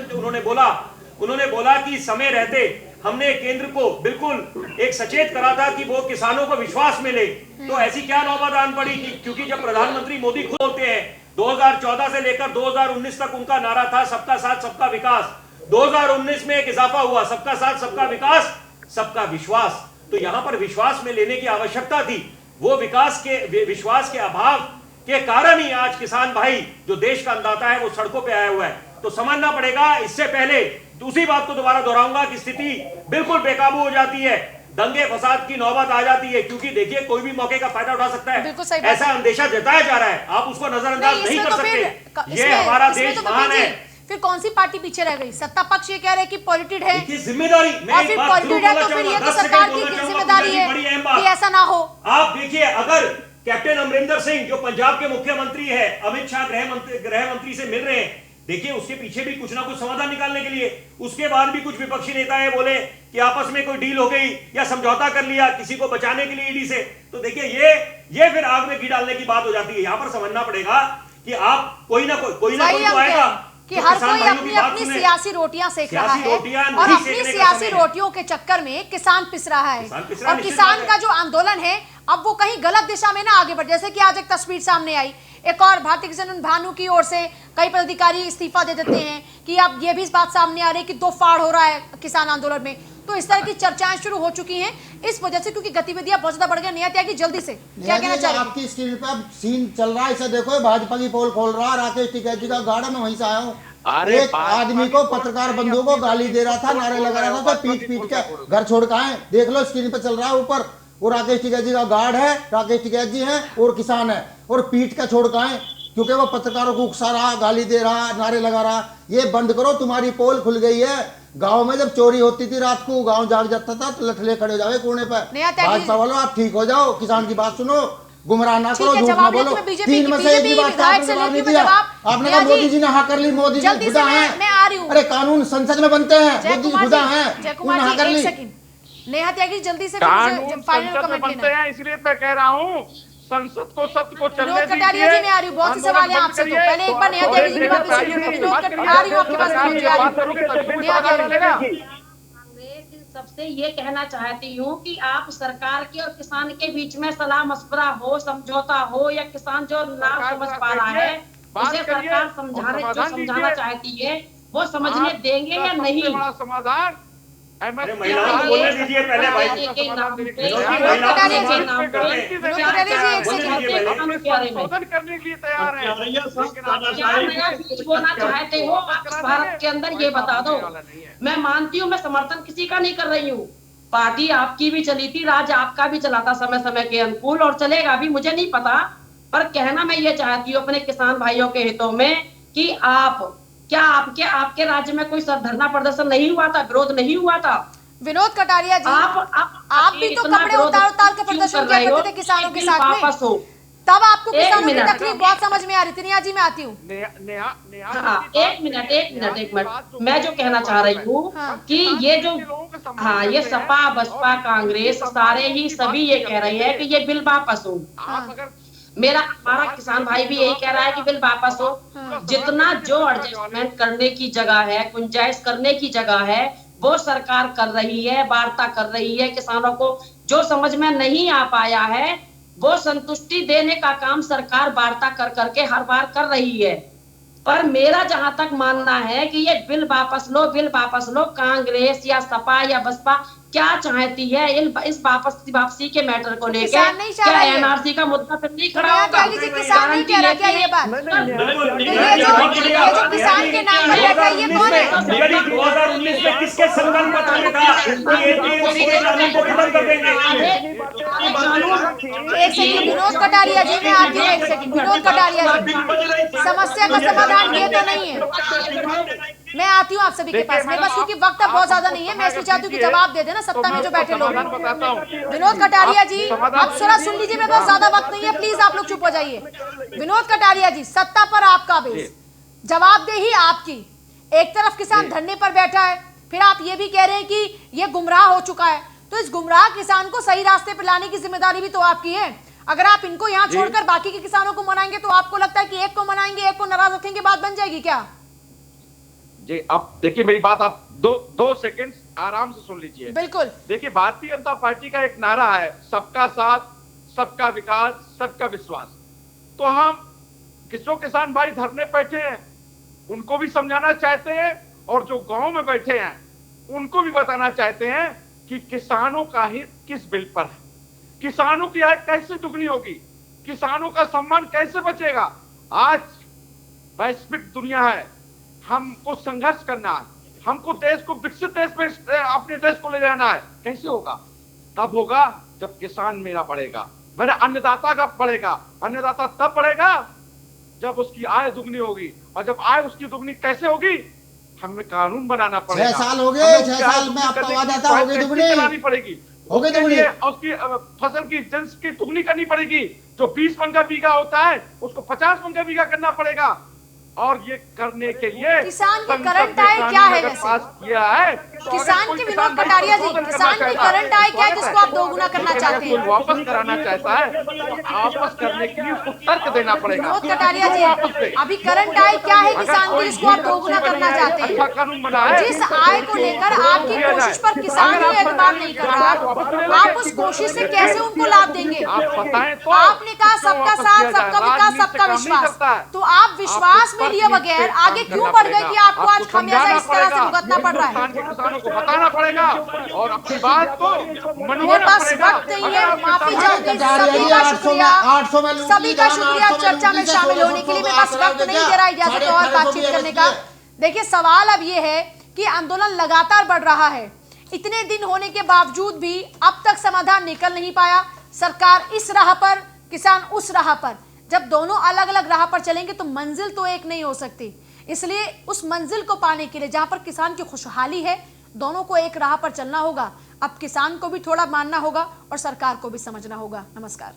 उन्होंने बोला कि समय रहते हमने केंद्र को बिल्कुल एक सचेत करा था कि वो किसानों को विश्वास में ले, तो ऐसी क्या नौबत आन पड़ी क्योंकि जब प्रधानमंत्री मोदी खुद बोलते हैं 2014 से लेकर 2019 तक उनका नारा था सबका साथ सबका विकास, 2019 में एक इजाफा हुआ, सबका साथ सबका विकास सबका विश्वास। तो यहां पर विश्वास में लेने की आवश्यकता थी, वो विश्वास के अभाव के कारण ही आज किसान भाई जो देश का अन्नदाता है वो सड़कों पे आया हुआ है। तो समझना पड़ेगा। इससे पहले दूसरी बात को दोबारा दोहराऊंगा कि स्थिति बिल्कुल बेकाबू हो जाती है, दंगे फसाद की नौबत आ जाती है, क्योंकि देखिए कोई भी मौके का फायदा उठा सकता है, ऐसा अंदेशा जताया जा रहा है, आप उसको नजरअंदाज नहीं कर सकते। ये हमारा देश महान है। फिर कौन सी पार्टी पीछे रह गई? सत्ता पक्ष ये कह रहे हैं कि पॉलिटिड है, जिम्मेदारी और फिर पॉलिटिड है तो फिर ये तो सरकार की जिम्मेदारी है कि ऐसा ना हो। आप देखिए, अगर कैप्टन अमरिंदर सिंह जो पंजाब के मुख्यमंत्री है, अमित शाह गृह मंत्री से मिल रहे हैं, देखिए उसके पीछे भी कुछ ना कुछ समाधान निकालने के लिए, उसके बाद भी कुछ विपक्षी नेता है बोले कि आपस में कोई डील हो गई या समझौता कर लिया किसी को बचाने के लिए ईडी से। तो देखिए ये फिर आग में घी डालने की बात हो जाती है। यहां पर समझना पड़ेगा कि आप कोई ना कोई तो आएगा कि हर कोई अपनी सियासी रोटियां सेक रहा है और अपनी सियासी रोटियों के चक्कर में किसान पिस रहा है, और किसान का जो आंदोलन है अब वो कहीं गलत दिशा में ना आगे बढ़े। जैसे कि आज एक तस्वीर सामने आई, एक और भारतीय किसान भानु की ओर से कई पदाधिकारी इस्तीफा दे देते हैं कि अब ये भी इस बात सामने आ रही है कि 2 फाड़ हो रहा है किसान आंदोलन में। तो इस तरह की चर्चाएं शुरू हो चुकी हैं इस वजह से, क्योंकि गतिविधियां बहुत ज्यादा बढ़ गई। नेहा त्यागी जल्दी से क्या कहना चाहिए? आपकी स्क्रीन पर सीन चल रहा है, इसे देखो, भाजपा की पोल खोल रहा है राकेश टिकैत जी का गाड़ा, मैं वहीं से आया हूँ। एक आदमी को, पत्रकार बंधुओं को गाली दे रहा था, नारे लगा रहा था, तो पीट के घर छोड़ का है। देख लो स्क्रीन पर चल रहा है ऊपर, वो राकेश टिकैत जी का गार्ड है, राकेश टिकैत जी हैं और किसान है, और पीट का छोड़ का है क्योंकि वो पत्रकारों को उकसा रहा, गाली दे रहा, नारे लगा रहा। ये बंद करो, तुम्हारी पोल खुल गई है। गांव में जब चोरी होती थी रात को, गांव जाग जाता था तो लठले खड़े हो जाओ कोने पर। भाजपा वालों आप ठीक हो जाओ, किसान की बात सुनो, गुमराह ना करो, झूठ ना बोलो। 3 में से एक भी बात का आपने जवाब नहीं दिया। आपने कहा मोदी जी ने हाँ कर ली, मोदी जी खुदा है। अरे कानून संसद में बनते हैं, मोदी जी खुदा है, हाँ कर ली। नेहा त्यागी जल्दी से फाइनल कमेंट लेना है, इसलिए मैं कह रहा हूँ संसद को सत्य को चलने दीजिए। कटारिया जी मैं आ रही हूँ, बहुत से सवाल हैं आपसे, तो पहले एक बार नेहा त्यागी जी की बात सुनिए। विनोद कटारिया आ रही हूँ आपके पास। सबसे ये कहना चाहती हूँ कि आप सरकार के और किसान के बीच में सलाह मशवरा हो, समझौता हो, या किसान जो ना समझ पा रहा है उसे सरकार समझाना चाहती है वो समझने देंगे या नहीं? समाधान महिलाओं को बोलने दीजिए पहले भाई। करने के लिए तैयार है। बोलना चाहते हो भारत के अंदर, ये बता दो। मैं मानती हूँ, मैं समर्थन किसी का नहीं कर रही हूँ, पार्टी आपकी भी चली थी, राज आपका भी चला था समय समय के अनुकूल, और चलेगा भी, मुझे नहीं पता। पर कहना मैं ये चाहती हूँ अपने किसान भाइयों के हितों में कि क्या आपके राज्य में कोई धरना प्रदर्शन नहीं हुआ था, विरोध नहीं हुआ था? विनोद कटारिया जी, आप भी तो कपड़े उतार के प्रदर्शन किया करते थे किसानों के साथ में, तब आपको किसानों की तकलीफ बहुत समझ में आ रही थी। नेहा जी मैं आती हूँ। एक मिनट, मैं जो कहना चाह रही हूँ कि ये जो ये सपा बसपा कांग्रेस सारे ही सभी ये कह रहे हैं कि ये बिल वापस हो। हमारा किसान भाई भी यही कह रहा है कि बिल वापस हो। जितना जो एडजस्टमेंट करने की जगह है, गुंजाइश करने की जगह है, वो सरकार कर रही है, वार्ता कर रही है। किसानों को जो समझ में नहीं आ पाया है वो संतुष्टि देने का काम सरकार वार्ता कर करके हर बार कर रही है। पर मेरा जहां तक मानना है कि ये बिल वापस लो, कांग्रेस या सपा या बसपा क्या चाहती है इस वापसी के मैटर को लेकर? क्या एनआरसी का मुद्दा फिर नहीं खड़ा होगा? किसान नहीं कह रहा क्या ये बात? जो किसान के नाम पर बैठा ये कौन है? 2019 में किसके संकल्प पत्र में था कि एपीएमसी के कानून को खत्म कर देंगे? एक सेकंड विनोद कटारिया जी, मैं आती हूँ। एक सेकंड विनोद कटारिया जी, समस्या का समाधान ये तो नहीं है। मैं आती हूँ आप सभी के पास में, बस क्योंकि वक्त अब बहुत ज्यादा नहीं है, मैं इसलिए चाहती हूँ कि जवाब दे देना सत्ता में जो बैठे लोग। विनोद कटारिया जी आप थोड़ा सुन लीजिए, मेरे पास ज्यादा वक्त नहीं है, प्लीज आप लोग चुप हो जाइए। विनोद कटारिया जी, सत्ता पर आपका बेस, जवाबदेही आपकी, एक तरफ किसान धरने पर बैठा है, फिर आप ये भी कह रहे हैं कि ये गुमराह हो चुका है। तो इस गुमराह किसान को सही रास्ते पर लाने की जिम्मेदारी भी तो आपकी है। अगर आप इनको यहाँ छोड़कर बाकी के किसानों को मनाएंगे तो आपको लगता है कि एक को मनाएंगे, एक को नाराज रखेंगे, बात बन जाएगी क्या? जी अब देखिए मेरी बात आप दो सेकंड आराम से सुन लीजिए। बिल्कुल। देखिए भारतीय जनता पार्टी का एक नारा है, सबका साथ, सबका विकास, सबका विश्वास। तो हम जो किसान भाई धरने बैठे हैं उनको भी समझाना चाहते हैं और जो गांव में बैठे हैं उनको भी बताना चाहते हैं कि किसानों का हित किस बिल पर है, किसानों की आय कैसे दुगनी होगी, किसानों का सम्मान कैसे बचेगा। आज वैश्विक दुनिया है, हमको संघर्ष करना है, हमको देश को विकसित देश में अपने देश को ले जाना है। कैसे होगा? तब होगा जब किसान मेरा बढ़ेगा, मेरा अन्नदाता का बढ़ेगा। अन्नदाता तब बढ़ेगा जब उसकी आय दुगनी होगी, और जब आय उसकी दुगनी कैसे होगी? हमें कानून बनाना पड़ेगा। 6 साल हो गए, 6 साल में आपका वादा था, हो गई दुगनी, करानी पड़ेगी, हो गई दुगनी। उसकी फसल की जिन्स की दुगनी करनी पड़ेगी। जो 20 मन का बीघा होता है उसको 50 मन का बीघा करना पड़ेगा। और ये करने के लिए किसान की करंट आय क्या है वैसे? पास किया है किसान के विनोद कटारिया जी, किसान की करंट आय क्या है जिसको आप दोगुना करना चाहते हैं? वापस कराना चाहता है तो वापस करने के लिए उसको तर्क देना पड़ेगा। विनोद कटारिया जी, अभी करंट आय क्या है किसान की जिसको आप दोगुना करना चाहते हैं? कानून बना है, जिस आय को लेकर आपकी कोशिश पर किसान ही एतबार नहीं कर रहा, आप उस कोशिश से कैसे उनको लाभ देंगे? आपने कहा सबका साथ, सबका विकास, सबका विश्वास, तो आप विश्वास में लिए बगैर आगे क्यों बढ़ गए कि आपको आज खामियाजा इस तरह से भुगतना पड़ रहा है? किसानों को बताना पड़ेगा और अपनी बात को मेरे पास वक्त नहीं है, माफी चाहूंगी। सभी का शुक्रिया, सभी का शुक्रिया चर्चा में शामिल होने के लिए। मेरे पास वक्त नहीं दे रहा इजाजत और बातचीत करने का। देखिए सवाल अब ये है कि आंदोलन लगातार बढ़ रहा है, इतने दिन होने के बावजूद भी अब तक समाधान निकल नहीं पाया। सरकार इस राह पर, किसान उस राह पर। जब दोनों अलग अलग राह पर चलेंगे तो मंजिल तो एक नहीं हो सकती। इसलिए उस मंजिल को पाने के लिए जहां पर किसान की खुशहाली है, दोनों को एक राह पर चलना होगा। अब किसान को भी थोड़ा मानना होगा और सरकार को भी समझना होगा। नमस्कार।